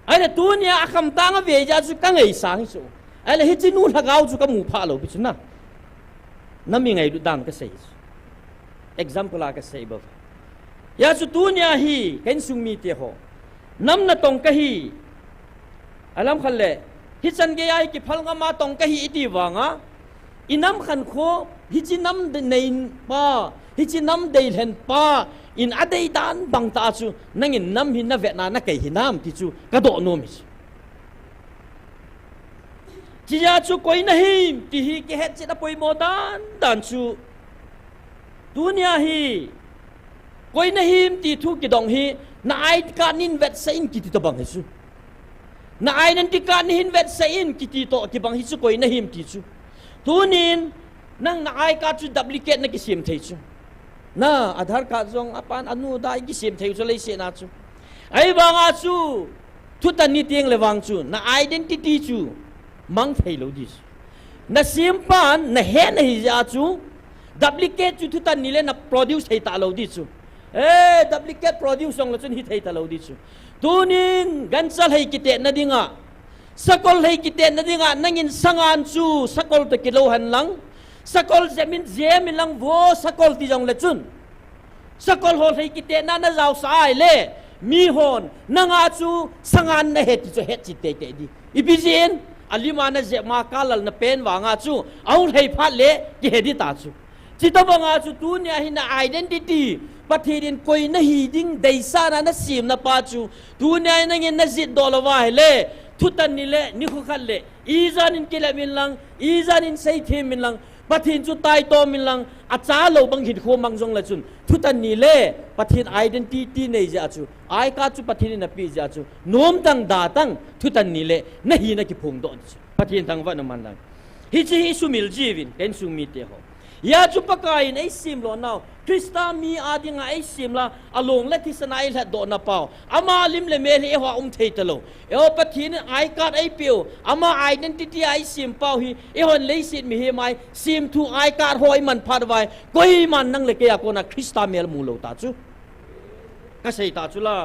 ai le tu nia a kham tang a ve ja chu ka ngai sang hi chu ai le hi chi nu thagau chu ka mu pha lo bi chu na nami ngai du dang ka sei example a ka sei ba ya chu tu nia hi ken sung mi te ho nam na tong ka hi alam khalle hi chan ge ai ki phal nga ma tong ka hi iti wanga inam khan kho hi chi nam de nei pa hi chi nam de len pa in adei dan bang ta chu nangin nam hi na ve na na kai hi nam ti chu ka do no mi chi ya chu koi na hi ti hi ke het chi na poi mo dan chu dunia hi koi na hi ti thu ki dong hi na ai ka nin vet sein ki ti to bang hi chu na ai nan ti kan hin vet sein ki ti to ki bang hi chu koi na him ti chu tunin nang na ai ka chu duplicate na ki sim thei chu na adhar card zong apan anu dai ki sim thei chu lei se na chu ai banga chu thu tan ni tieng le wang chu na identity chu mang thei lo di na sim pan na he na hi ja chu duplicate chu thu tan ni le na produce thei ta lo di chu duplicate produce song la chun hi thei ta lo di chu tunin gansal hay kite na dinga sakol hay kite na dinga nangin sangan chu sakol to kilohan lang sakol zemin lang vo sakol ti jong lechun sakol hol hay kite na zaw sai le mi hon nanga chu sangan na het chu het chi te te di ibizin อลิมานะเจมากาลนะเป็นวางอาจูเอาให้พัดเละกิเฮดิตาจูจิตบางอาจูตูเนี่ยหินะ identity ประเทศอินคอยนะฮีดิ้งเดซ่านะสิมนะปาจูตูเนี่ยนะเงินนะจิตดอลวาเล่ทุตันนี่เละนิคุขันเละอีจานินกิเลมินลังอีจานินเซย์เทมินลังประเทศจุดตายโตมินลังอาจารย์เราบังหิดโคมังจงละจุนทุตันนี่เล่ประเทศ identity ในจะจูไอ้กาจูประเทศนี่นะปีจะจูโน้มตั้งดาตั้งทุตันนี่เล่นะฮีนะกิพงโดนประเทศทางวันมันลังฮิจิฮิสุมิลจีวินเป็นสุมิเตโฮยาจุปกายในซิมโลนาวคริสตามีอาดิงไอซิมละอลงและทิศนายละโดนนาเปาอามาลิมเลเมลเอหัวเทตโลเอวปะทีนไอกาดไอเปียวอามาไอเดนติตี้ไอซิมเปาฮีเอหันเลสิตมีเฮมายซิมทูไอกาดหอยมันพาดไว้กุยมันนั่งเลกยาโกนาคริสตาเมลมูโลตาจูก็ใช่ตาจูละ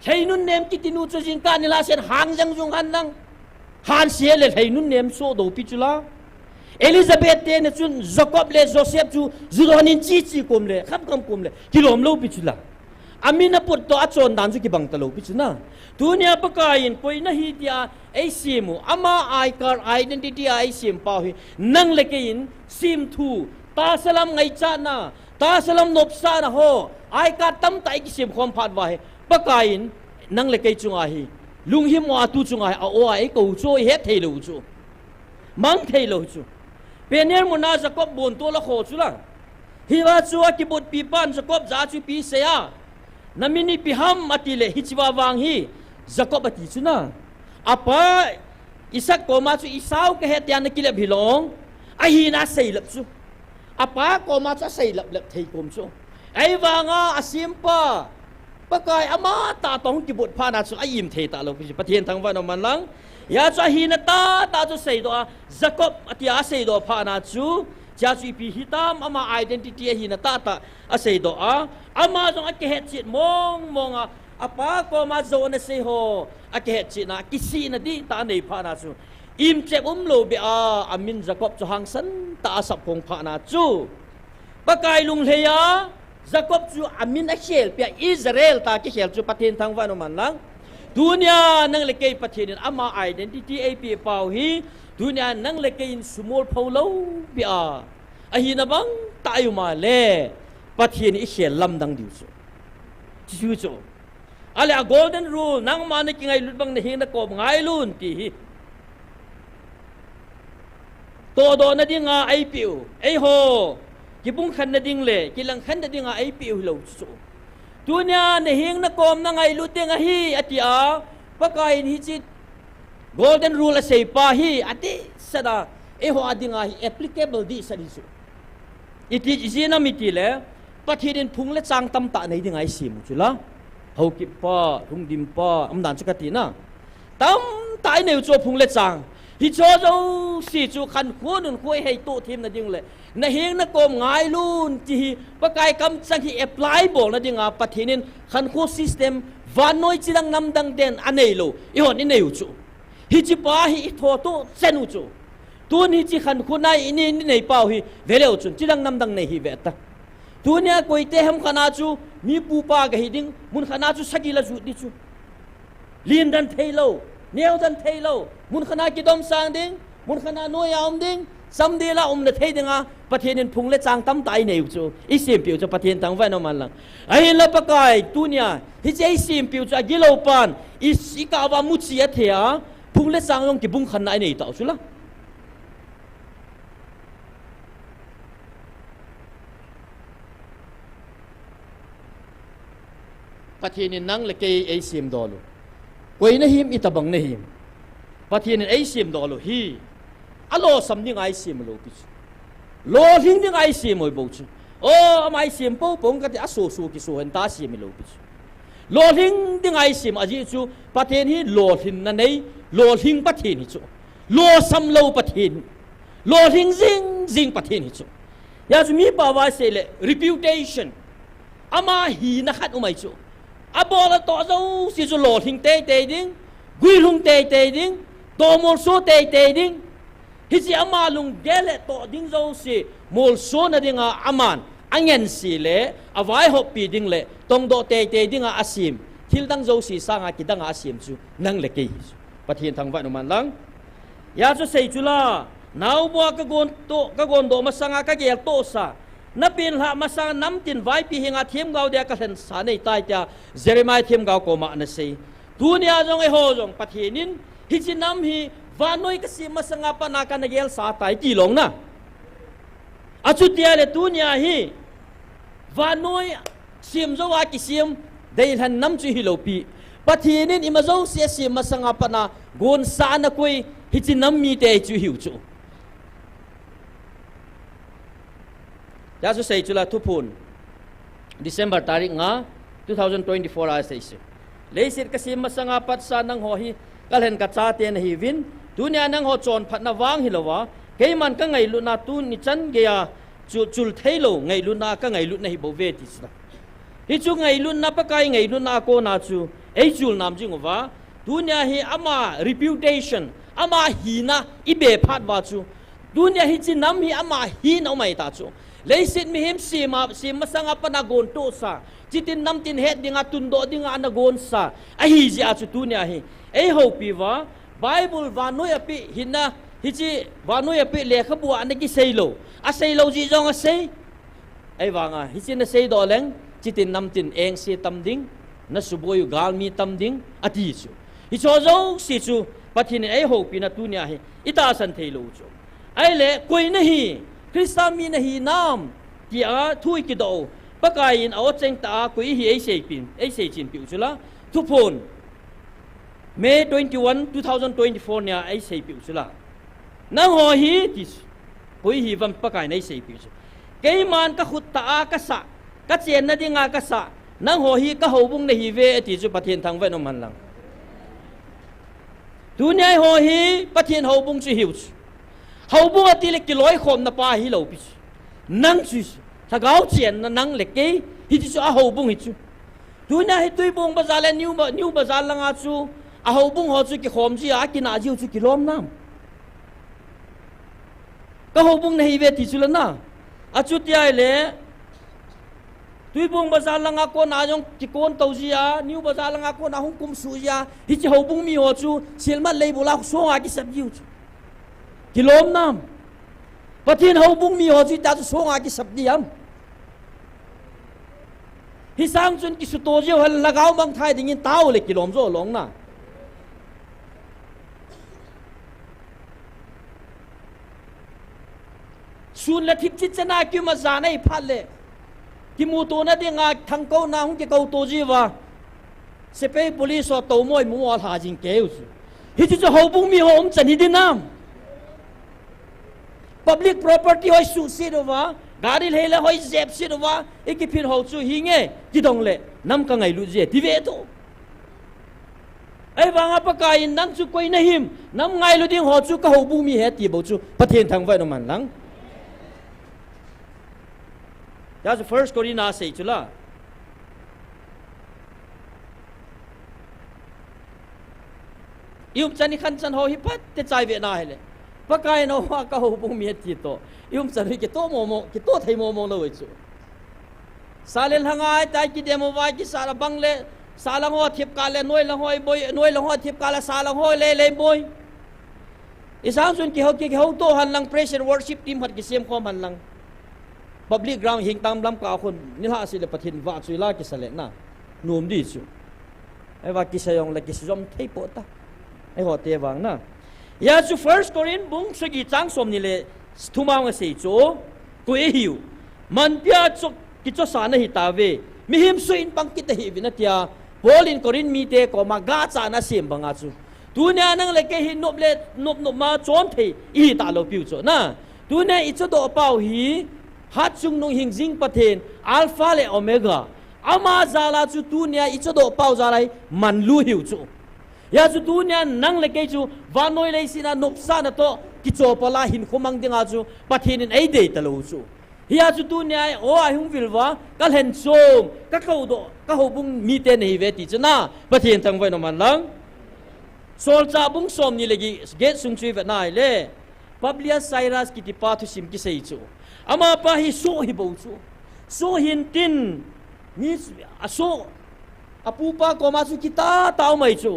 ใช่นุ่นเนมกิตินูจูจิงการนิลาเซนหางจังจงหันนั่งหันเสียเลยใช่นุ่นเนมโซโดปิจูละเอลิซาเบธเนี่ยจุนจาคอบเลโจเซฟจูจุดหันินจีกุมเลขับคำกุมเลกิโลมโลปิจุละอามินาปุตโตอัจฉริยะจุกิบังตะโลปิจุนะตัวเนี้ยปะกายินคุยนะฮิตยาไอซิมูอามาไอการไอเดนติตี้ไอซิมปาฮีนั่งเลกินซิมทูตาสลัมไงจานะตาสลัมนบซานะโฮไอการตั้มไตกิซิมความพัดไว้ปะกายินนั่งเลกิจุงอาฮีลุงฮิมวาตูจุงอาฮีเอาไอกูจูเฮเทโลจูมังเทโลจูเป็นเรื่องมุนาจะกบบนตัวละโคชุละฮิวาชัวกิบุตรปีปันจะกบจ่าชุปีเสียนามินิพิฮัมมาติเลฮิจิวาวางฮีจะกบปฏิชุนะapa isak ko ma chu isau ke het yan ki le bilong a hi na sei lap chu apa ko ma cha sei lap lap thei kom chu ai wanga asim pa pakai ama ta tong ki but pha na chu a yim thei ta lo pi pathian thang wa no man lang ya cha hi na ta chu sei do jacob atia sei do pha na chu cha chu pi hitam ama identity hi na ta a sei do a ama jong a ke het chit mong a apa ko ma zo na sei ho a ke het chit na kisi na di ta nei pha na chu im chep lo be a amin jacob chu hang san ta sap kong pha na chu pakai lung leya jacob chu amin a khel pe israel ta ki khel chu pathin thang wa no man lang dunia nang le kei pathin ama identity ap pau hi dunia nang le kei sumol pholo bi a hi na bang tayu ma le pathin i khel lam dang diu chu chu ale a golden rule nang ma na ki ngai lut bang na hi na ko ngai lun ti hi to do na ding a ai piu ai ho ki bung khan na ding le ki lang khan na ding a ai piu lo chu dunia na hing na kom na ngai lut ding a hi atia pakai hi chi golden rule a sei pa hi ati sada e ho adinga hi applicable di sa di chu iti jina mitile pathirin phung le chang tam ta nei ding ai sim chu la hau ki pa thung dim pa amdan chakati na tam tai nei chu phung le chang hi cho zo si chu khan khunun khoi hei to thim na ding le na hing na kom ngai lun chi pakai kam chang hi apply bol na dinga pathinin khan khu system van noi chilang nam dang den anei lo i hon i nei chu hi chi pa hi tho to chenu chu tun hi chi khan khu nai ini nei pau hi veleu chun chilang nam dang nei hi ve ta dunia koi te ham khana chu mi pu pa ga hiding mun khana chu sagila ju di chu lin dan thailo neu dan thailo mun khana ki dom sang ding mun khana no yaum ding sam de la na thei dinga pathianin phung le chang tam tai nei chu i sim piu chu pathian tang va no man lang ai la pakai dunia hi chei sim piu chu agilo pan i sika wa mu chi a thea phung le chang long ki bung khana ai nei ta chu la pathianin nang le kei ai sim dolo koi na him itabang na him pathianin ai sim dolo hi alo sam ding ai sim lo pi lo hing ding ai sim oi bo chu o mai sim po pong ka ti aso su ki so han ta sim lo pi lo hing ding ai sim aji chu pathian hi lo hin na nei lo hing pathian hi chu lo sam lo pathian lo hing jing pathian hi chu ya chu mi pa wa se le reputation ama hi na khat umai chu abola to zo si zo lo hing te ding gui lung te ding to mol so te ding hi si ama lung gele to ding zo si mol so na dinga aman angen si le awai hop pi ding le tong do te dinga asim thil dang zo si sanga ki danga asim chu nang le ke pathian thang wa no man lang ya chu sei chula nau bua ka gon do masanga ka gel to sa na pin ha masang nam tin vai pi hinga thiam gau dia ka hlen sa nei tai tia Jeremiah thiam gau ko ma na sei dunia jong e ho jong pathinin hi chi nam hi vanoi ka si masanga pa na ka na gel sa tai ti long na achu tia le dunia hi vanoi sim zo wa ki sim dei han nam chu hi lo pi pathinin ima zo se sim masanga pa na gon sa na koi hi chi nam mi te chu hiu chu ya su sei chula thu phun December tarik nga 2024 a sei se leisir ka sim masanga pat sa nang ho hi kalhen ka cha te na hi win dunia nang ho chon phat na wang hi lowa ke man ka ngai lu na tu ni chan ge ya chul thailo ngai lu na ka ngai lu na hi bo ve ti sa hi chu ngai lu na pa kai ngai lu na ko na chu ei chul nam jing wa dunia hi ama reputation ama hina ibe phat wa chu dunia hi chi nam hi ama hi no mai ta chu leisit mi him sima sanga pa na gon to sa chitin nam tin het dinga tundo dinga na gon sa a hi ji a chu dunia hi ei ho pi wa bible wa no ya pi hina hi chi wa no ya pi le kha bu an ki seilo a seilo ji jong a sei ei wa nga hi chi na sei do leng chitin nam tin eng se tam ding na suboy gal mi tam ding ati chu hi cho zo si chu pathin ei ho pi na dunia hi ita san theilo chu ai le koi na hi Krista mi na hi nam ti a thui ki do pakai in aw cheng ta koi hi ei sei chin piu chula thu phone May 21 2024 nya ei sei piu chula nang ho hi ti koi hi vam pakai nei sei piu ke man ka khut ta ka sa ka chen na dinga ka sa nang ho hi ka ho bung na hi ve ti chu pathin thang ve no man lang dunia ho hi pathin ho bung chu hiu hậu bung ati le kiloi khom na pa hi lo pi nang chu sa gao chen na nang le ke hi chu a hậu bung hi chu tu na hi tui bung bazar le new bazar langa chu a hậu bung ho chu ki khom ji a ki na ji chu kilom nam ka hậu bung na hi ve ti chu la na a chu ti ai le tui bung bazar langa ko na jong ki kon tau ji a new bazar langa ko na hung kum su ya hi chi hậu bung mi ho chu silma le bola so a ki sab ji chu kilom nam pathin ho bung mi ho chi ta chu songa ki sabdi am hi sang chun ki su to je hal lagaw mang thai ding in taw le kilom zo long na sun la thip chi chana ki ma za nai phat le ki mu to na dinga thang ko na hung ki ko to ji wa se pe police so to moi mu wa ha jing ke hi chu ho bung mi ho om chan hi din nam public property hoi su si do wa gari le hoi zep si do wa ikipin ho chu hinge kidong le nam ka ngai lu je ti ve to ai wanga pa kai nang chu koi na him nam ngai lu ding ho chu ka ho bu mi he ti bo chu pathen thang vai no man lang ya the first corina sei chula yum chani khan chan ho hi pat te chai ve na hele pakai no wa ka ho bung mi ti to yum chan ki to mo ki to thai mo lo chu salel hangai tai ki demo wa ki sala bangle sala ho thip ka le noi la hoi boy noi la ho thip ka la sala hoi le boy isang sun ki ho to han lang praise and worship team hat ki sem khom han lang public ground hing tam lam ka khun ni ha si le pathin wa chui la ki sale na num di chu ai wa ki sayong la ki som thei po ta ai ho te wang na ya chu first Corin bung sagi chang som ni le thumang se chu ku e hiu man pia chu ki cho sa na hi ta ve mi him su in pang ki te hi vina tia Paulin Corin mi te ko ma ga cha na sim banga chu tu nya nang le ke hi nop ma chon thei i ta lo piu chu na tu ne i chu do pau hi hat chung nong hing jing pathen alpha le omega ama zala chu tu nya i chu do pau za lai man lu hiu chu ya chu tu nya nang le ke chu vanoi le sina nopsa na to ki cho pala hin khomang dinga chu pathin in ei dei ta lo chu ya chu tu nya o a hung vilwa kal hen som ka ko do ka ho bung mi te nei ve ti chana pathin thang vai no man lang sol cha bung som ni legi get sung chui ve nai le Publius Cyrus ki ti pa thu sim ki sei chu ama pa hi so hi bo chu so hin tin ni aso apu pa ko ma chu kita taw mai chu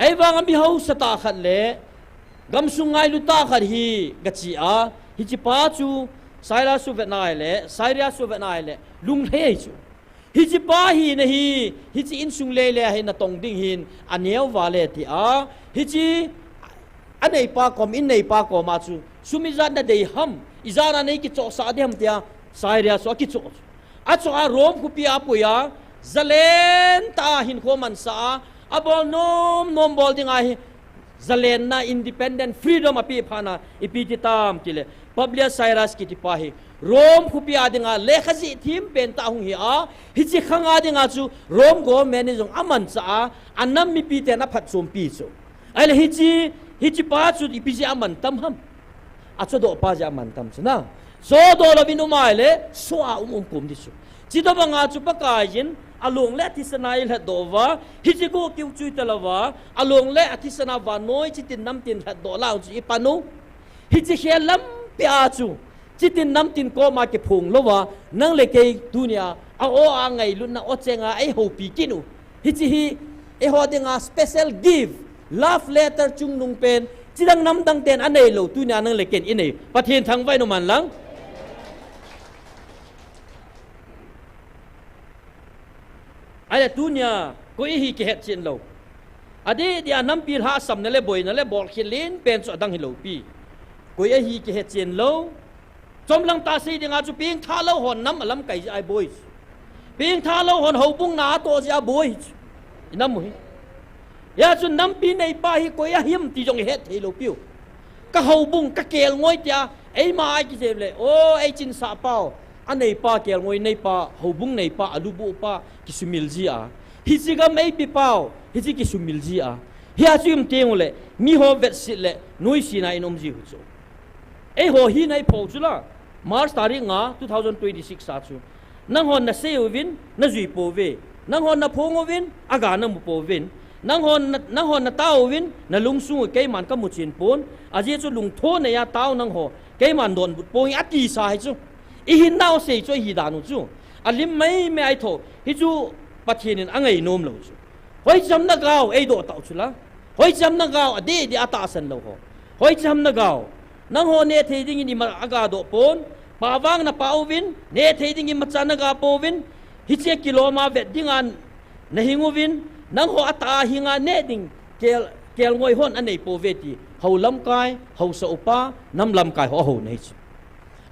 ai wang mi ho sa ta khat le gam sungai luta khar hi gachi a hi chi pa chu saira su vetnai le sairia su vetnai le lung le chu hi chi pa hi na hi chi in sung le le hi na tong ding hin aneu wale ti a hi chi anei pa kom in nei pa ko ma chu sumizan da dei ham izana nei ki cho sa de ham tia sairia so ki cho a cho a rom khu pi a puya zalen ta hin kho man sa abol nom bol ding a hi zalen na independent freedom api phana ipiti tam kile public cyrus ki tipahi rom khupi adinga lekhaji thim pen ta hung hi a hi chi khanga dinga chu rom go manajong aman cha anam mi pi te na phat chom pi chu ai hi chi pa chu ipiji aman tam ham a cho do pa ja aman tam chu na so do lo bin umai le so a kum di chu chi do banga chu pa ka yin along le tisanai la dova hi chi go kiu chui talawa along le atisana wa noi chi tin nam tin la do lao chi panu hi chi khelam pia chu chi tin nam tin ko ma ke phung lowa nang le ke dunia a o a ngai lu na o chenga ai ho pi kinu hi chi hi e ho dinga special give love letter chung nung pen chidang nam dang ten anei lo dunia nang le ken inei pathian thang vai no man lang ai tunia ko hi ke het chin lo ade dia nam pir ha sam na le boy na le bol khilin pen so dang hi lo pi ko hi ke het chin lo chom lang ta si dinga chu ping tha lo hon nam alam kai ai boy ping tha lo hon ho bung na to ja boy nam mu ya chu nam pi nei pa hi ko ya him ti jong het thei lo piu ka ho bung ka kel ngoi tia ei ma ai ki se le o ei chin sa pao anei pa kel ngoi nei pa ho bung nei pa alu bu pa ki sumil ji a hi chi ga mei pi pao hi chi ki sumil ji a hi a chim teng le mi ho vet sit le noi si na inom ji hu chu ei ho hi nei pho chu la march tarikh nga 2026 sa chu nang hon na se win na zui po ve nang hon na phong win aga na mu po win nang hon na tao win na lung su ke man ka mu chin pon a je chu lung tho ne ya tao nang ho ke man don bu po a ti sa hai chu i hin nao se cho hi da nu chu alim mai me ai tho hi chu pathin angai nom lo chu hoi cham na gao ei do tau chu la hoi cham na gao ade di ata san lo ho hoi cham na gao nang ho ne the ding ni ma aga do pon pa wang na pa win ne the ding ma cha na ga po win hi che kilo ma vet ding an na hingu win nang ho ata hinga ne ding kel ngoi hon anei po veti ho lam kai ho so pa nam lam kai ho nei chu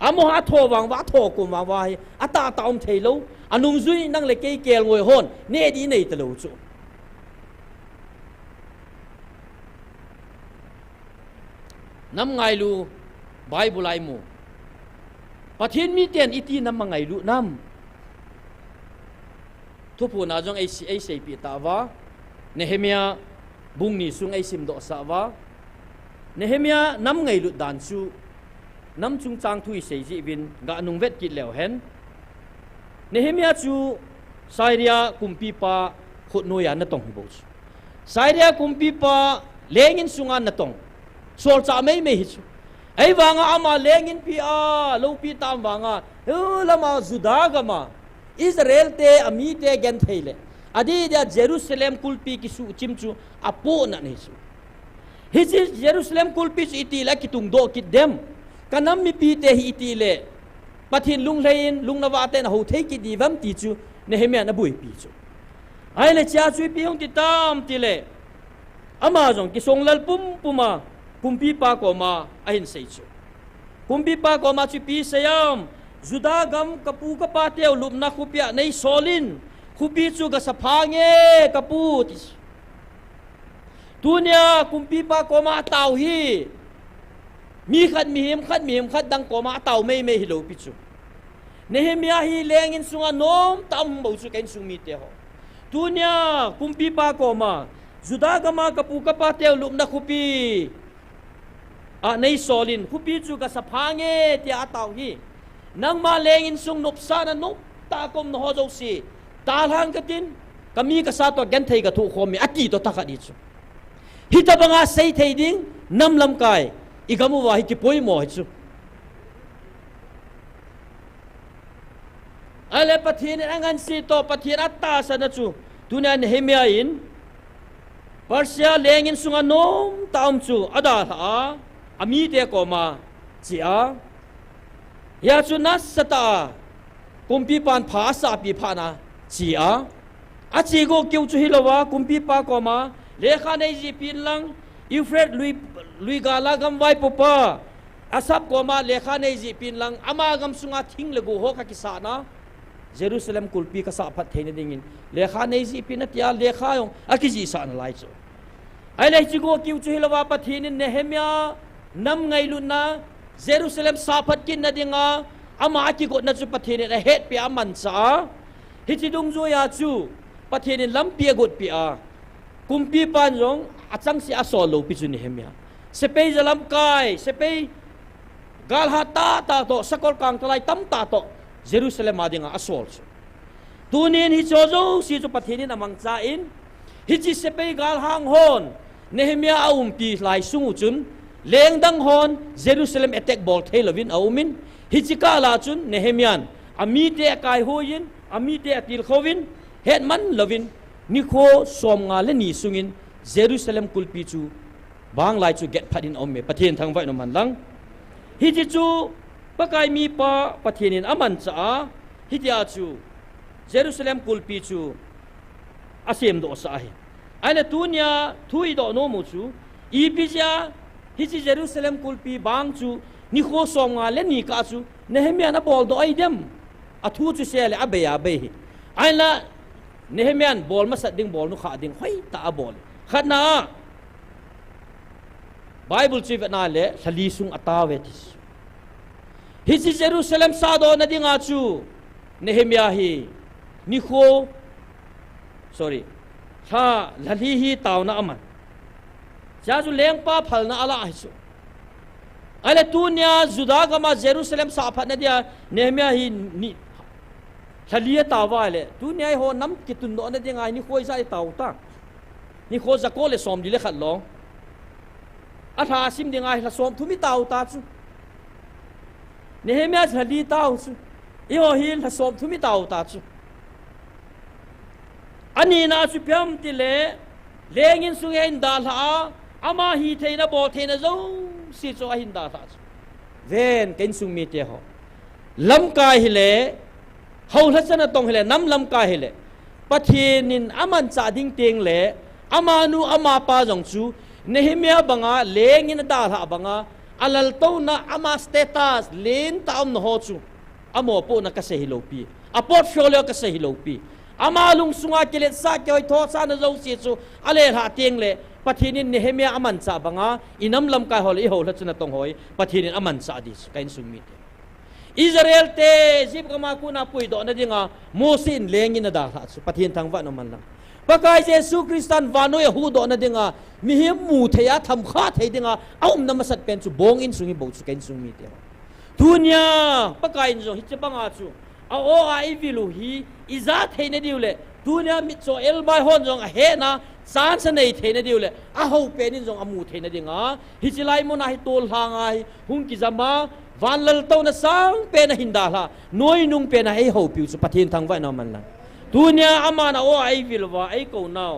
amo ha tho wang wa tho kum wa wa ata ta thei lo anung zui nang le ke kel ngoi hon ne di nei ta lo chu nam ngai lu bible ai mu pathin mi ten iti nam ngai lu nam thupu na jong ai sei pi ta wa nehemia bung ni sung ai sim do sa wa nehemia nam ngai lu dan chu nam chung chang thui sei ji win ga nung vet kit leo hen nehemia chu sairia kumpi pa khot noya na tong bo chu sairia kumpi pa lengin sunga na tong sol cha mai mai chu ai wanga ama lengin pi a lo pi tam wanga lama juda ga ma israel te ami te gen theile adi dia jerusalem kulpi ki su chimchu apo na ni chu hi jerusalem kulpi iti la kitung do kit dem kanam mi pi te hi ti le pathin lung lein lung na wa te na ho thei ki di vam ti chu nehemia na bui pi chu ai le cha chui pi hong ti tam ti le ama jong ki song lal pum puma kumpi pa ko ma ahin sei chu kumpi pa ko ma chu pi sayam juda gam kapu ka pa teu lup na khupia nei solin khupi chu ga saphange kapu ti tunia kumpi pa ko ma tau hi mi him khat dang ko ma tau mei hi lo pi chu nehemia hi lengin sunga nom tam bo chu ken sung mi te ho tunia kumpi pa ko ma juda gama kapu ka pa teu lup na khupi a nei solin khupi chu ga saphange ti atau hi nang ma lengin sung nop sa na nop ta kom no ho jo si talhan ka tin kami ka sa to gen thei ka thu khom mi ati to ta ka di chu hita banga sei thei ding nam lam kai igamu wa hi ki poi mo chu ale pathin angan si to pathin atta sa na chu tunan hemia in Persia lengin sunga nom taum chu ada tha ami te koma chia ya chu nas sata kumpi pan pha sa pi pha na chia a chi go kyu chu hilowa kumpi pa koma lekha nei ji pin lang Euphrates lui gala gam vai popa asap koma lekha nei ji pin lang ama gam sunga thing legu ho ka kisa na Jerusalem kulpi ka sa phat thein dingin lekha nei ji pin atia lekha yong akiji sa na lai chu ai lai chi go kyu chu hilowa pathin Nehemia nam ngai lu na Jerusalem sa phat kin na dinga ama ki go na chu pathin na het pi aman sa hi chi dung zo ya chu pathin lam pi gut pi a kumpi pan jong achang si asolo pi chu Nehemia sepei jalam kai sepei galha ta to sakol kang talai tam ta to Jerusalem adinga asol chu tunin hi chojo si chu pathin amang cha in hi chi sepei gal hang hon Nehemia pi lai sungu chun leng dang hon Jerusalem attack bol thelovin aumin hi chi ka la chun Nehemian ami te kai hoyin ami te atil khowin het man lovin ni kho som nga le ni sungin Jerusalem kulpi chu bang lai chu get phatin omme pathian thang vai no man lang hi chi chu pakai mi pa pathianin aman cha hi tia chu Jerusalem kulpi chu asem do sa hi aina tunya thui do no mu chu ipija hi chi Jerusalem kulpi bang chu ni kho som nga le ni ka chu Nehemia na bol do ai dem athu chu sele abeya be aina Nehemian bol masat ding bol nu kha ding hoi ta bol khana Bible chief na le salisung atawetis hi chi Jerusalem sa do na dinga chu Nehemia hi ni kho sorry ha lali hi taw na aman cha chu leng pa phal na ala ai chu ale tunya juda gama Jerusalem sa phat na dia Nehemia hi ni Thalia tawa le tunya ho nam kitun do na dinga ni khoi sai taw ta ni kho za ko le som di le khat long atha sim dinga la som thumi taw ta chu Nehemia thali taw chu i ho hil la som thumi taw ta chu ani na chu pyam ti le lengin su ngen dal ha ama hi theina bo theina zo si cho hin da ta ven ken sung mi te ho lam kai hi le hau la chana tong hele nam lam kai hele pathinin aman cha ding teng le amanu ama pa jong chu Nehemia banga lengin da ha banga alal to na ama status len taom no ho chu amo po na ka se hilopi a portfolio ka se hilopi ama lung sunga kilet sa ke hoi tho sa na zo si chu ale ha teng le pathinin Nehemia aman cha banga inam lam kai hol i ho la chuna tong hoi pathinin aman cha di kain sumi te Israel te zip kama kuna pui do na dinga mosin lengin na da ha chu pathin thang wa no man lang pakai Jesu Kristan vanoi hu do na dinga mi hi mu theya tham kha thei dinga aum na masat pen chu bong in sungi bo chu kain sumi te dunya pakai jo hi chapanga chu a o ai vilu hi iza theina diule dunya mi cho el bai hon jong a he na san sa nei theina diule a ho penin jong amu theina dinga hi chilai mo na hi tol hangai hung ki zama van lal to na sang pe na hinda la noi nung pe na ai ho piu chu pathin thang vai na man la dunya amana o ai vilwa ai ko naw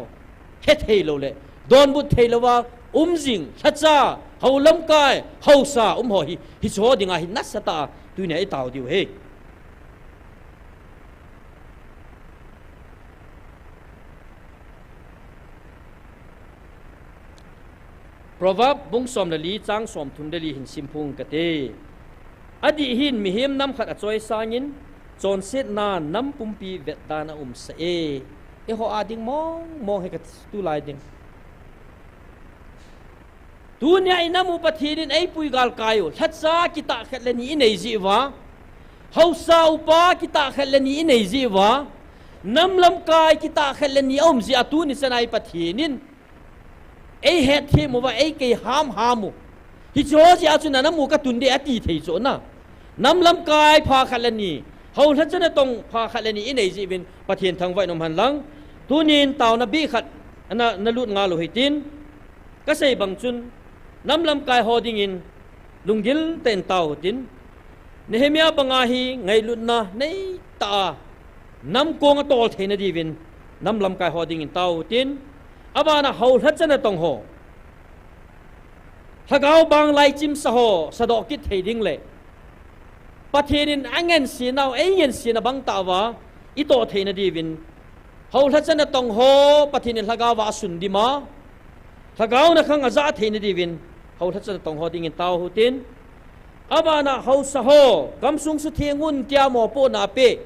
he thei lo le don bu thei lo wa jing thacha ho lam kai ho sa ho hi cho dinga hi nasata dunya ai taw diu he Proverb bung som la li chang som thum de li hin simpung ka te adi hin mi him nam khat a choi sangin chon set na nam pumpi vet dana sa e ho ading mong he ka tu lai ding dunya inamu pathinin ai pui gal kayo thatsa kita khat le ni nei ji wa hausa upa kita khat le ni nei ji wa nam lam kai kita khat le ni ji atu ni sanai pathinin ai het thi mo wa ai ke hamu hi cho ji a chu na namu ka tun de ati thei cho na nam lam kai pha khalani hau la chana tong pha khalani in ei ji bin pathian thang vai nom han lang tunin taw na bi khat ana nalut nga lo hitin ka sei bang chun nam lam kai hoding in lungil ten taw tin Nehemia banga hi ngai lut na nei ta nam kong tol theina di bin nam lam kai hoding in taw tin abana hol hachana tong ho hagao bang lai chim sa ho sadok kit heading le pathenin angen sinau engen sina bang tawa ito theina divin hol hachana tong ho pathenin hagawa sundima hagao na khang aza theina divin hol hachana tong ho dingin taw hutin abana hol sa ho gamsung su thengun kya mo po na pe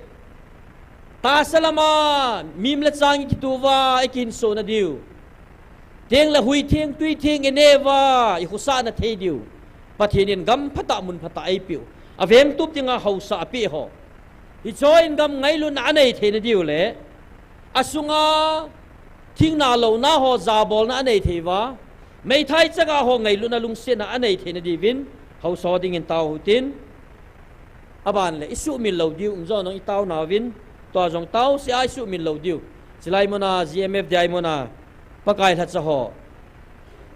ta salama mim la chang kituwa ikin so na diu teng la hui teng tui teng eneva i khusa na thei diu pathinin gam phata mun phata ai piu avem tup tinga hausa api ho i join gam ngailu na anei thei na diu le asunga thing na lo na ho zabol na anei theiwa mei thai chaga ho ngailu na lungse na anei thei na divin hausa ding in taw hutin aban le isu min lo diu umzo nong itaw na win to jong taw si ai su min lo diu silai mona gmf dai mona pakai that sa ho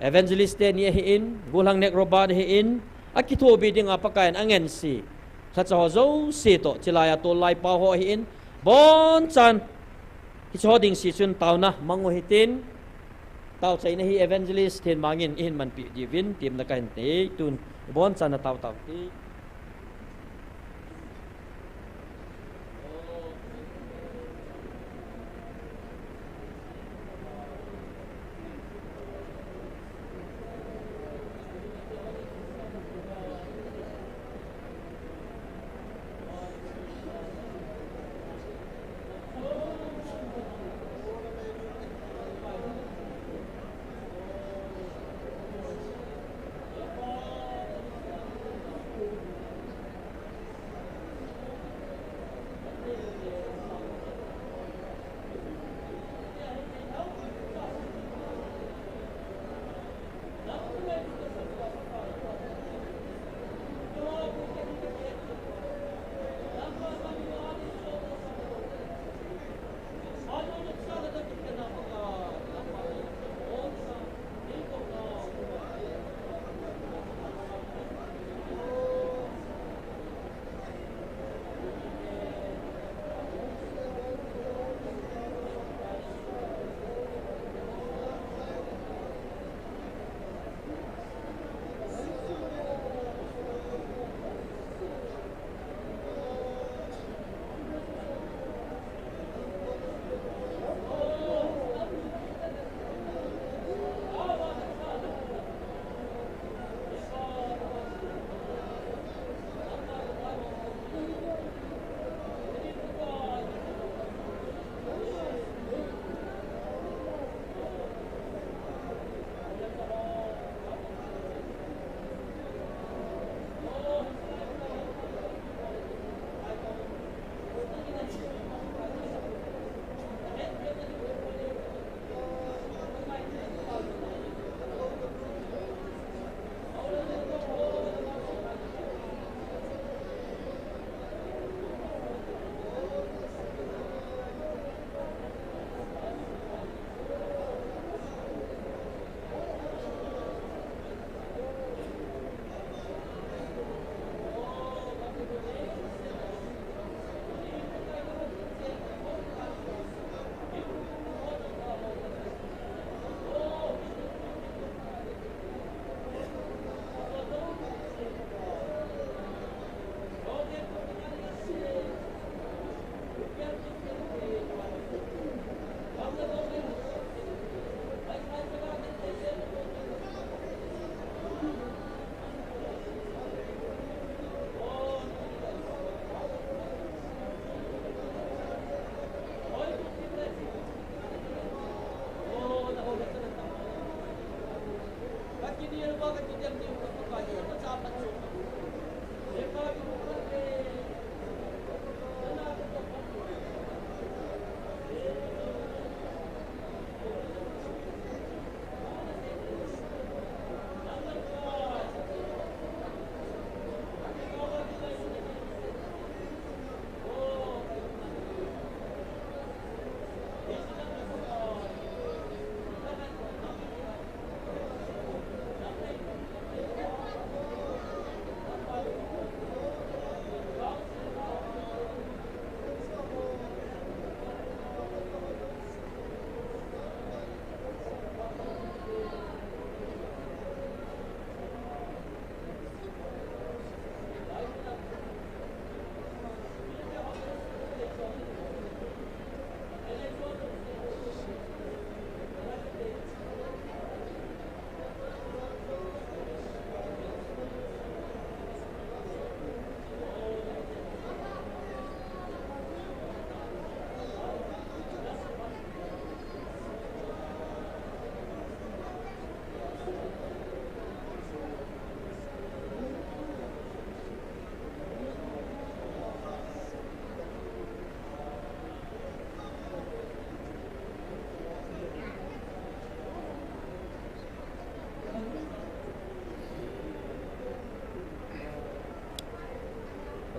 evangelist ni hi in gulang nek robad hi in akitho bi dinga pakai angen si that sa ho zo si to chilaya to lai pa ho hi in bon chan hi cho ding si chun taw na mango hitin taw chai na hi evangelist ten mangin in man pi divin tim na kan te tun bon chan na taw taw ti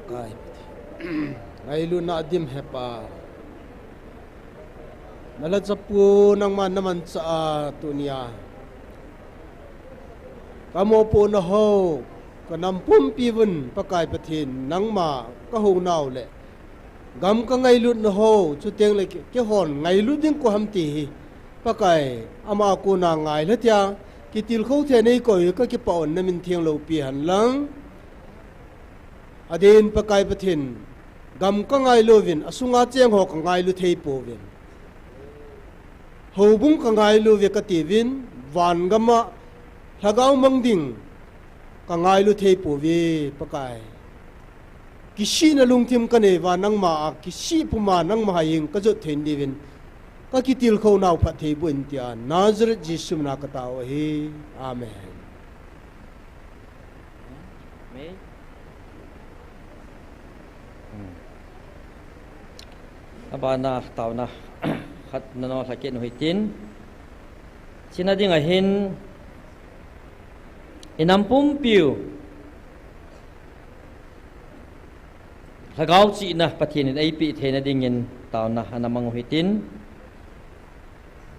pakai ngai lu na dim hepa nalat sapu nang man naman sa tunia kamo po na ho kanampum piwun pakai pathin nang ma ka ho naw le gam ka ngai lu na ho chu teng le ke hon ngai lu ding ko ham ti pakai ama ko na ngai le tia ki til khâu the nei ko ka ki paon na min thiang lo pi han lang adin pakai pathin gam ka ngai lo vin asunga cheng ho ka ngai lu thei po vin ho bung ka ngai lu ve ka ti vin van gama lagaw mang ding ka ngai lu thei po ve pakai kisi na lungthim ka ne wa nang ma kisi puma nang ma ying ka jo thein di vin ka ki til khâu naw phat thei bu in tia Nazareth Jesus na ka taw hi amen abana taw na khat na no thakin huitin sinading ahin inampum piu lagaw chi na pathin ai pi thena dingin taw na anamang huitin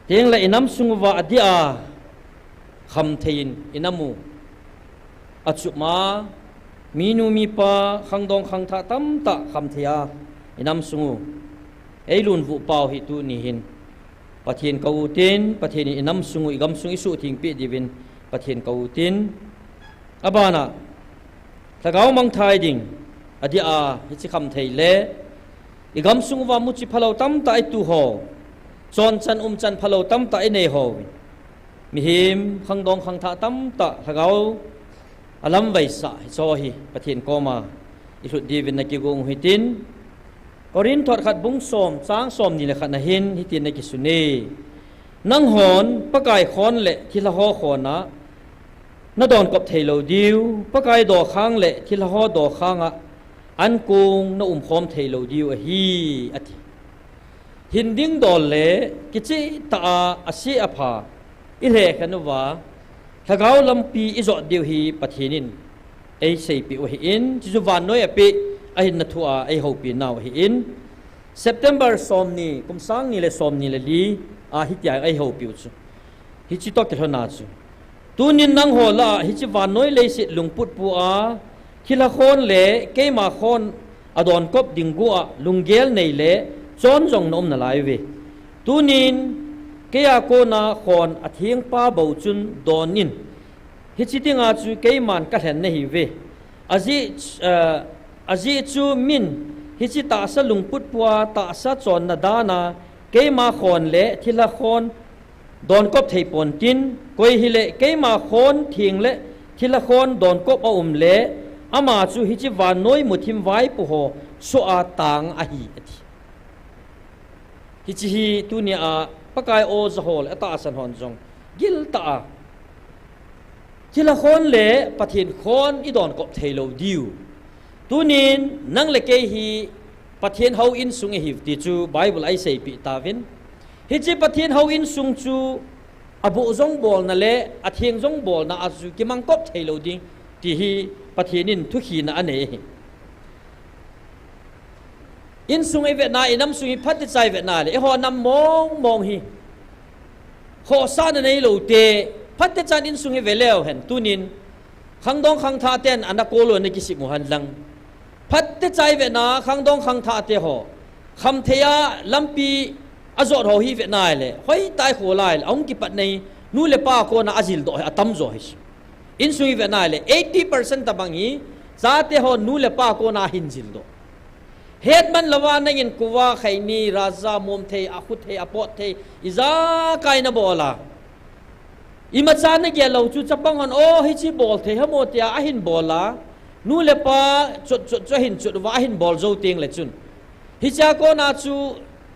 teng la inam sungwa adia kham thein inamu achuma minu mi pa khangdong khang tha tam ta kham thia inam sungu eilun vu pau hi tu ni hin pathin kautin pathin inam sungu igam sung isu thing pi divin pathin kautin abana lagaw mang thai ding adia hi chi kham thei le igam sungwa mu chi phalo tam ta ai tu ho chon chan chan phalo tam ta ai nei ho mi him khangdong khang tha tam ta lagaw alam vai sa so hi pathin koma isu divin na ki gong hitin Korin thot khat bung som chang som ni le khat na hin hitin na ki sune nang hon pakai khon le thila ho khona na don kop thailo diu pakai do khang le thila ho do khanga an kung na khom thailo diu a hi ati hin ding dol le kichi ta asi apha i le khanuwa thagaw lampi izo diu hi pathinin ei sei pi hi in chu van noi api ahin na thua ai ho pi naw hi in September somni kumsang ni le somni le li a hi tia ai ho pi chu hi chi to ke thona chu tunin nang ho la hi chi van noi le si lungput pu a khila khon le keima khon adon kop dingu a lunggel nei le chon jong nom na lai we tunin keya ko na khon athiang pa bo chun donin hi chi tinga chu keiman ka hlen nei we aji chu min hi chi ta sa lungput puwa ta sa chon na dana keima khon le thila khon don kop thei pon tin koi hi le keima khon thing le thila khon don kop a le ama chu hi chi van noi muthim vai pu ho so a tang a hi ati hi chi hi tu ni a pakai o za hol ata san hon jong gil ta thila khon le pathin khon i don kop thei lo diu tunin nang le ke hi pathian ho in sung hi ti chu bible ai sei pi tawin hi chi pathian ho in sung chu abu zong bol na le athieng zong bol na azu ki mang kop thailo ding ti hi pathianin thu khi na ane in sung ai ve na inam sung hi phat ti chai ve na le ho nam mong hi ho sa na nei lo te phat ti chan in sung hi ve leo hen tunin khangdong khang tha ten anakolo ne ki si mu han lang phat te chai ve na khangdong khang tha te ho kham theya lampi azot ho hi ve na le hoi tai kho lai ong ki pat nei nu le pa ko na azil do atam zo hi in sui ve na le 80% tabang hi za te ho nu le pa ko na hin jil do het man lawa na in kuwa khaini raza mom the akhu the apot the iza kai na bola ima cha na ge lo chu chapang on o hi chi bol the ha mo tia a hin bola nu le pa cho hin chu wa hin bol zo ting le chun hi cha ko na chu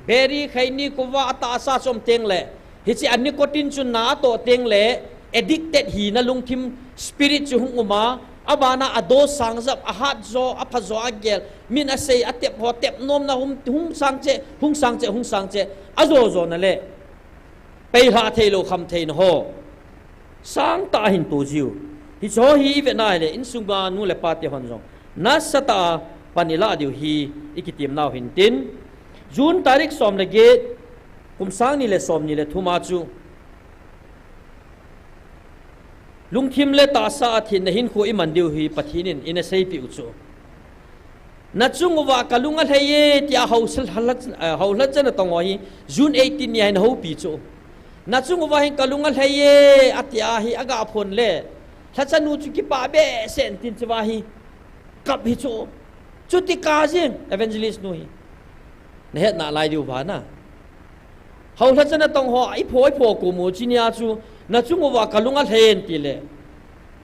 beri khaini kuwa ata sa som teng le hi chi an nicotine chu na to teng le addicted hi na lungthim spirit chu hung uma abana ado sangjap ahat zo aphazo agel min asei atep ho tep nom na hung sang che azo zo na le pei ha thelo kham thein ho sang ta hin tu jiu hi cho hi ve na le in sunga nu le pa te hon jong na sata ปันอิละดิวฮีอิกิติมนาวหินตินจูนตาริกสอมเลเกตกุมสังนี่เลสอมนี่เลทุมาจูลุงทิมเลตาสาทินนหินคูอิมันดิวฮีปะทินินอินเซปิอุจูนัดจุงว่ากะลุงอัลเฮยที่อาเฮาลัดจันตองวะฮีจูน18นี่ให้เฮาปีจูนัดจุงว่าให้กะลุงอัลเฮยอัตยาฮีอากาพนเลถ้าจะนูจุกิปาเบเซนตินจวาฮีกับฮิจูจุติกาซินเอเวนเจลิสนูฮีเนเหตุน่าลายดิวบานะเฮาลัดจันตองฮอไอโพกูมูจินีอาจูนัดจุงว่ากะลุงอัลเฮยติเล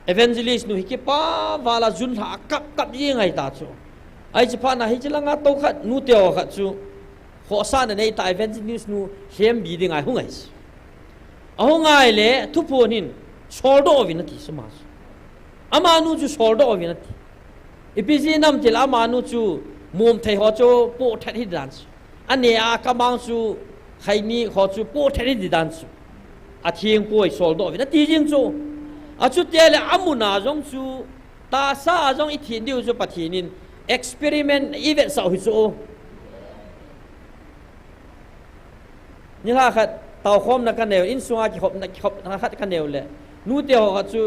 เอเวนเจลิสนูฮีกิปาวาลาจุนหากับยังไงตาจูไอ้เจ้าพานะฮิจลังอาโตขัดนูเตียวขัดจูขอสานในตายเวนจินิสนูเฮียมบีดิงไงหุ่งไงสิเอาไงเลยทุกพวกนี้โชลโดวินาทีสมาสอามานูจูโชลโดวินาทีอีพีจีนัมจิลอามานูจูมุมเทหัวจูโปทัดฮิดันส์อันนี้อากำบังจูใครนี่หัวจูโปทัดฮิดันส์อาทิงป่วยโชลโดวินาทีจริงจูอาจุดเดียวเลยอามุนาจงจูตาซาจงอีทีนิวจูปะทีนินexperiment event สาวฮิโซนี่ล่ะครับเต่าคอมนักกันเนวอินสุงอากิขบนักกันเนวเลยนู่เตียวก็จู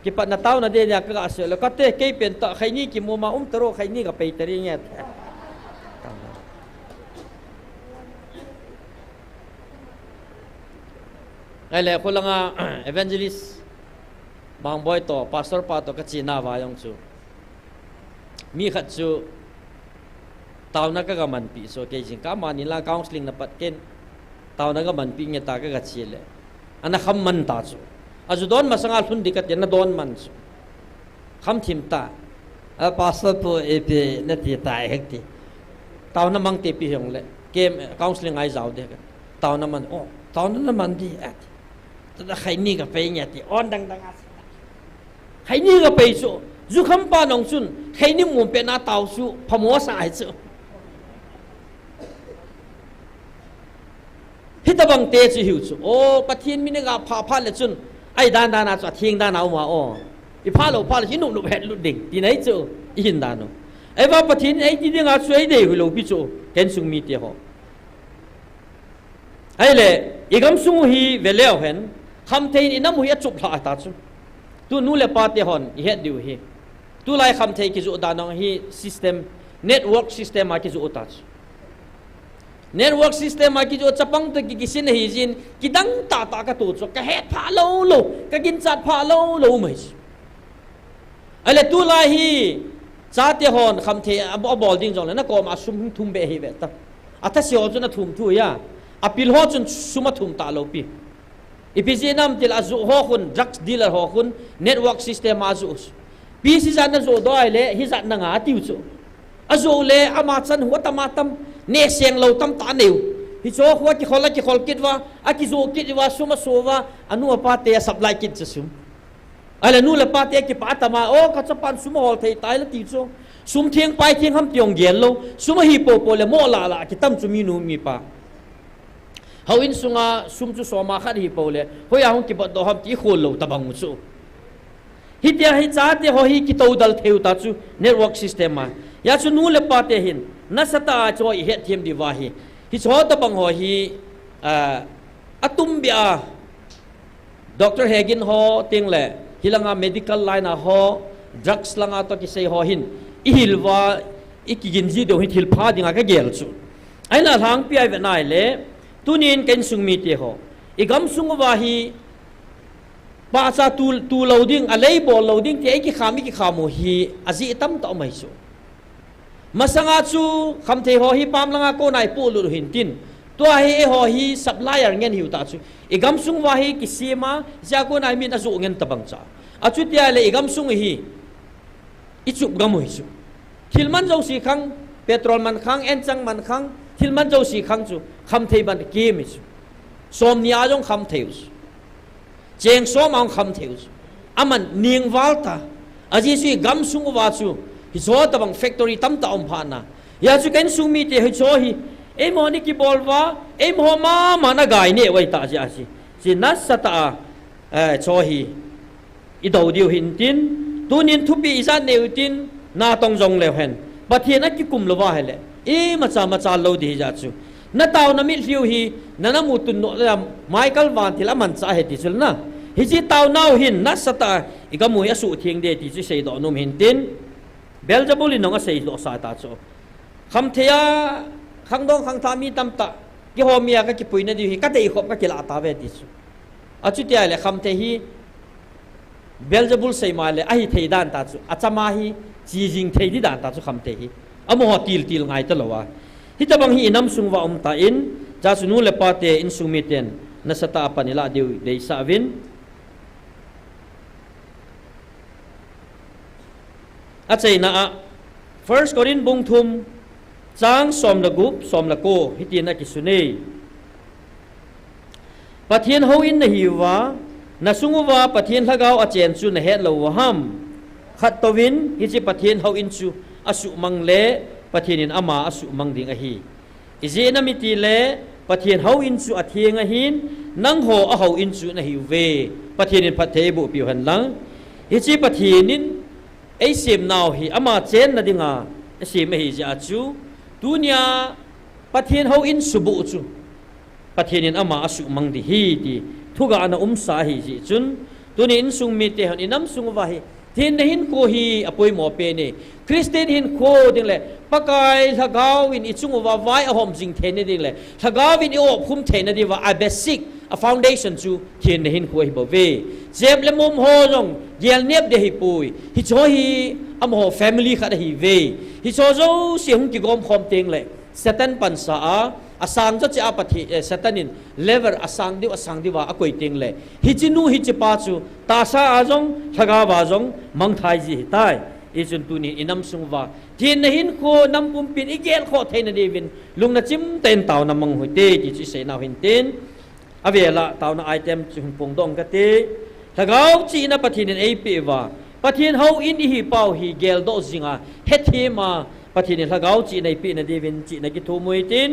กิปันนาเต้านาเดียกก็เสียแล้วก็เตะเกยเป็นต่อใครนี่กิมัวมาตโรใครนี่ก็ไปตรีเงี้ยไอ้แหละคนละงา evangelist บางบ่อยต่อ pastor ป้าต่อก็จีน่าวายองจูมีขัดจูตาวนักก็มันปีโซเกจิงก้ามานิลา counseling นับปัดเกนตาวนักก็มันปีเงี้ยตาก็กัดเชียเลยอันนั้นคำมันตาจูอาจุดโดนมาสังอาลพุ่นดิกัดยันน่ะโดนมันจูคำทิมตาภาษาตัวเอพีนั่นที่ตายเฮกที่ตาวนั้นมังเตปีหงเลยเกม counseling ไอ้จ้าวเด็กตาวนั้นมันโอ้ตาวนั้นมันดีอ่ะแต่ใครนี่ก็ไปเงี้ยที่อ่อนดังใครนี่ก็ไปจูจุคำปานองซุนใครนี่มุมเป็นอาตาวสูพมัวสายจูฮิตบังเตจิหิวจูโอ้ปะเทียนมินกาพาเลจุนไอ้ดานอาจะเทียงดานเอามาโอ้อีพาเราหินุนุเห็ดลุดดิ่งที่ไหนจูอินดานุไอ้ว่าปะเทียนไอ้ที่ดิ่งอาช่วยได้หุโลพิจูเกนซุงมีเตียหอไอ้เล่อีกคำซุงฮีเวลเลวเห็นคำเทียนอิน้ำมุยจุบหลายตาจูตัวนู้นเลปาเตียหอนเฮ็ดดิวฮีตัวไล่คำเทกิจูดานองฮี system network system มากิจูอุตัช network system มากิจูจะปังตัวกิสินฮีจินกิดังตาก็ตัวจกก็เฮ็ดพาโลก็กินจัดพาโลไม่อะไรตัวไล่ฮีจัดเตียหอนคำเทบอลดิ้งจงเลยนะก็มาซุ่มทุ่มเบฮีเวตอัตเสียวจนทุ่มทุ่ยาอภิลหัวจนซุ่มทุ่มตาโลปีอีพีจีนัมติลอาจุหัวคุณ drugs dealer หัวคุณ network system อาจุปีสิจันนั่นโจดอยเลยฮิจันนั่งอาติวโจอาจุเลยอามาจันหัวตามาตัมเนเสียงเราตัมตาเนียวฮิโจหัวกิขอลคิดว่าอากิโจคิดว่าซุมาโซว่าอนุปาเตะสับไลคิดจะซุมอะไรนู่นละปาเตะกิปาตามาโอ้กัจจปันซุมาฮอลเทตายละติวโจซุมเทียงไปเทียงคำเตียงเย็นโลซุมาฮิโปโปเลโมลาละกิตัมซุมีนูมีปาเฮาอินซุงาซุมจุสมาขัดฮิโปเลเฮ้ยอาหุกิปตัวฮัมตีโคโลตะบังมุโจฮิตยาฮิจัดเดฮอฮิกิโตดัลเทวตาจู network system มายาจูนูเลปาเตหินนัสตาจอยเฮทีมดีวาฮิฮิชอตบังฮอฮิอะตุมเบียดรเฮกินฮอติงเลฮิลังา medical line ฮอ drugs ลังาตอกิเซฮอหินอิฮิลวาอิกิกินจีเดฮิทิลพาดิงากะเกลจูไอ้น่ะทางปีไอเวนไอเลตุนินเกนซุงมีเตฮออีกัมซุงวาฮิภาษาตูโลดิ้งอะไรบอลโลดิ้งที่ไอ้กิขามิกิขามูฮีอาจีตั้มต่อไม่สูมาสังอาจูคำเทหอฮีปามลังอาโกนายปูลุหินตินตัวเฮหอฮีสับไลน์เงินหิวตาจูอีกัมซุงวาฮีกิซีมาจากโกนายมินอาจูเงินตะบังจ้าอาจุดยาเลยอีกัมซุงฮีอิจุบกัมหิจูทิลมันเจ้าสีขังเปโตรมันขังเอ็นจังมันขังทิลมันเจ้าสีขังจูคำเทบันเกมิจูสมนิยาจงคำเทวเจงสมองคำเทวอามันเนียงวัลตาอาจีสุยกัมซุงวาจูฮิโซตบังแฟคทอรี่ตั้มตาอมพานะยาจูกันซุงมีเตฮิโซฮีเอ็มฮอนิกิบอลวาเอ็มฮอมามานะกายเนี่ยไว้ตาจีอาจีจีนัสตาโซฮีอิดาวดิวหินตินตูนินทุบีอิซาเนวตินนาตองจงเลวเห็น ปะเทียนกิกุมละว่าให้เลยมาจาโลดีจัดจูนาตาวนามิลิวฮีนานามุตุนโนละไมเคิลวานที่ละมันจะเหตุสุลนะฮิจิตาวนาวหินนัสตาอีกมุยสุเทียงเดติจุเสยดอนุมหินตินเบลจาบุลินงเสยดอสาตาจูคำเทียขังดองขังทามีตัมตะกิฮอมียก็กิปุยนาดีฮีก็เตยขบก็กิลาตาเวติจูอาจุดที่อะไรคำเทียฮีเบลจาบุลเสยมาเลยไอเทียดานตาจูอาจามาฮีจีจิงเทียดิดานตาจูคำเทียฮีอโมหติลไงตลอดว่าฮิตาบังฮีนัมสุงว่าตาอินจาสุนูเลปาเตอินสุมิเตนนัสตาปนิลาดิวเดยสาวินอาเจนะfirst Korin bung thum chang som la gup som la ko hitina ki sunei pathian ho in na hiwa na sunguwa pathian lagaw a chen chu na het lo ham khat towin hi chi pathian ho in chu asu mang le pathian in ama asu mang ding a hi ize na miti le pathian ho in chu a thieng a hin nang ho a ho in chu na hi ve pathian in phathe bu pi han lang hi chi pathian in ai sim naw hi ama chen na dinga sim hi ja chu dunya pathian ho in subu chu pathian in ama asu mang di hi ti thuga ana sa hi ji chun tuni in sung mi te han inam sung wa hi thin na hin ko hi apoi mo pe ne Christian hin ko ding le pakai thagaw in ichung wa vai a hom jing the ne ding le thagaw in i op khum the na di wa a basic a foundation chu thin na hin ko hi bo ve jem le mom ho jong yel nep de hi pui hi cho hi am ho family kha hi ve hi cho zo si hung ki gom khom teng le satan pan sa asang cho cha pathi satanin lever asang di wa akoi teng le hi chinu hi chipa chu ta sa ajong thaga wa jong mang thai ji tai izun tu ni inam sung wa thin na hin ko nam pum pin igel kho thein na devin lung na chim ten taw na mang hoi te ti chi se naw hin ten avela taw na item chung pong dong ka te thagaw chi na pathin in ap wa pathin ho in hi pau hi gel do zinga hethi ma pathin in thagaw chi na pi na devin chi na ki thu moi tin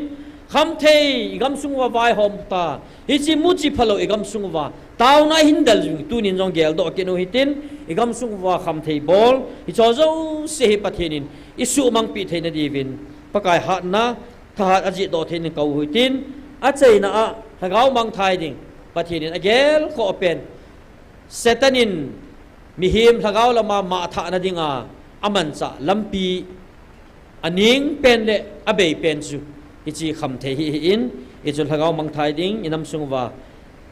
kham thei igam sung wa vai hom ta hi chi mu chi phalo igam sung wa taw na hin dal jung tu nin jong gel do ke no hitin igam sung wa kham thei bol hi cho zo se hi pathin in isu mang pi thei na devin pakai hat na tha aji do thein kau hitin a chei na a thagaw mang thai ding pathin in agel ko open setanin mihim thagaw lama ma tha na dinga aman cha lampi aning pen le abei pen chu ichi kham the hi in ichul thagaw mang thai ding inam sung wa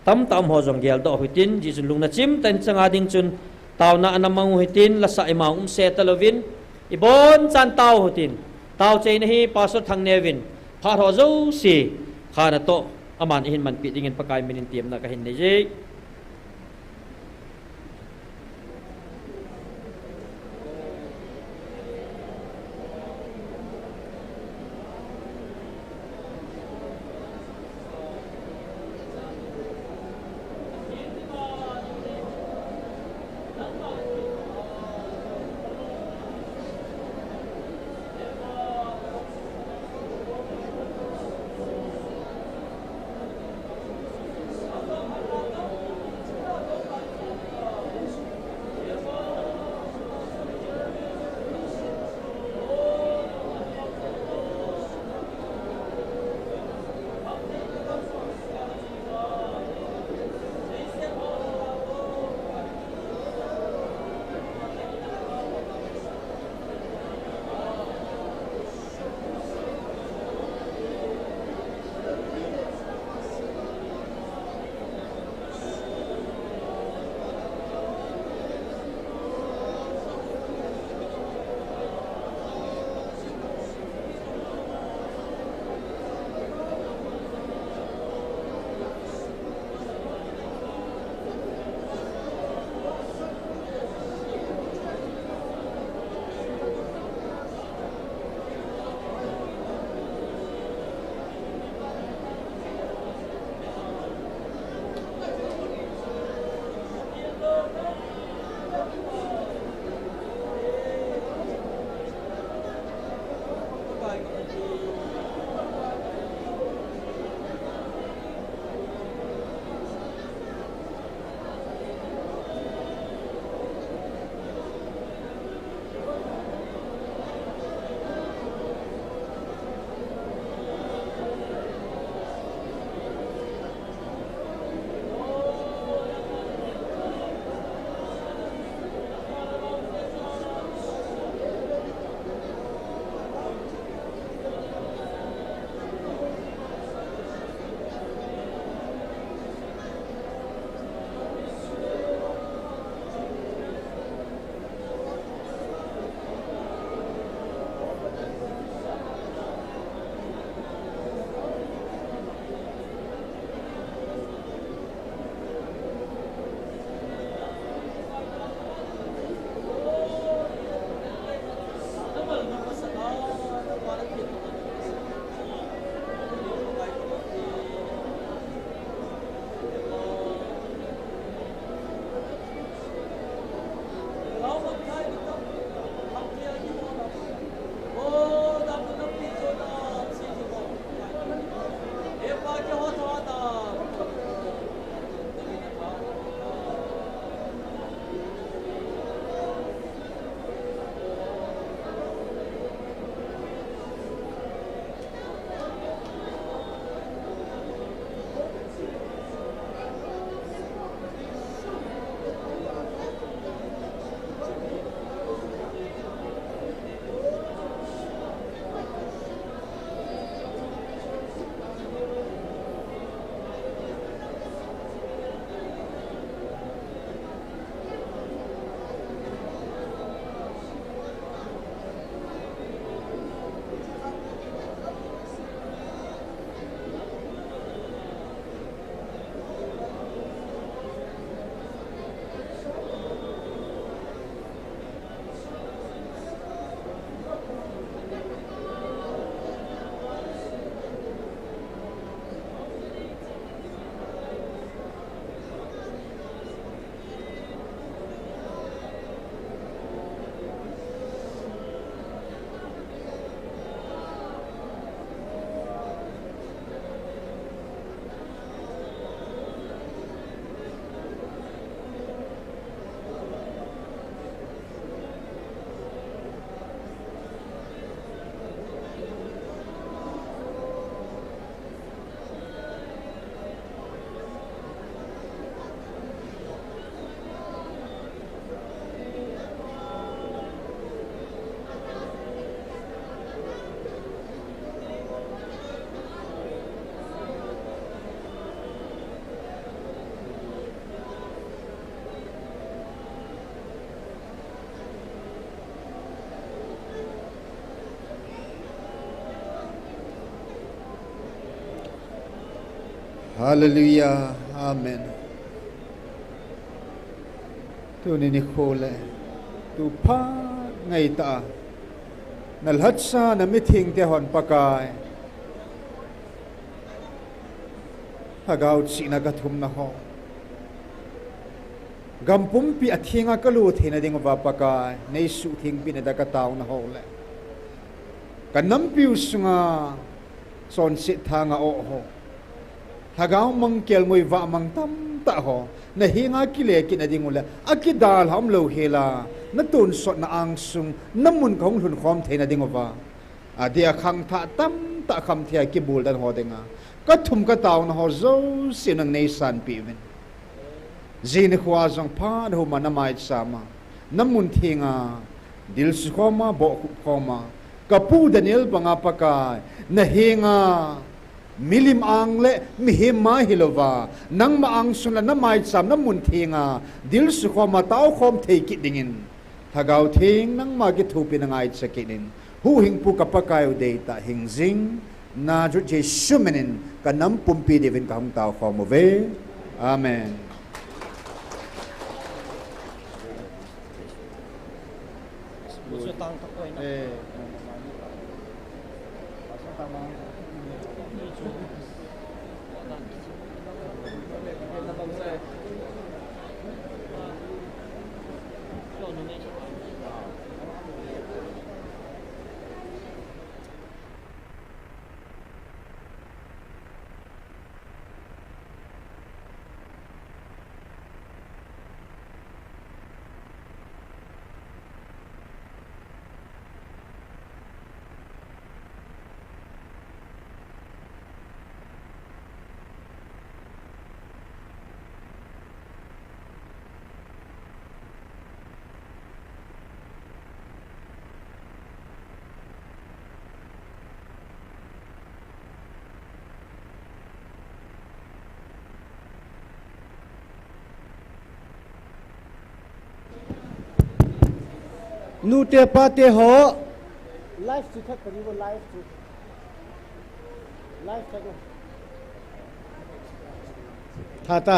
tam ho jong gel do hitin ji chun lung na chim tan changa ding chun taw na anamang hitin la sa ima se talovin ibon chan taw hitin taw chei na hi pastor thang nevin pha ho zo si khana to aman hin man pi dingin pakai minin tiam na ka hin nei je Hallelujah. Amen. Tu ni khole. Tu pa ngai ta. Nalhat sa na meeting te hon pakai. Hagaut si nagathum na ho. Gampum pi athinga kalu thina ding va pakai. Nei su thing pi na dakataw na ho le. Kanam piu sunga son sit thanga o ho. Hagaw mangkel moy va mang tam ta ho na hinga kile kin ading ula akidal ham lo hela na tun sot na ang sung namun kong hun khom the na ding wa adia khang tha tam ta kham thia ki bul dan ho denga ka thum ka taw na ho zo sinang nei san pi ven zin khwa jong pha ho mana mai sama namun thinga dil su khoma bo khoma kapu daniel banga paka na hinga milim ang le mihima hilova nang maang suna na mai sam na mun thinga dil su khoma taw khom thei ki dingin thagaw thing nang magi thupi na ngai sakinin hu hing pu kapakayo data hingzing na ju je shumenin kanam pumpi devin ka hung taw khom ve amen. nu te pa te ho life tu thak kari wo life thak thata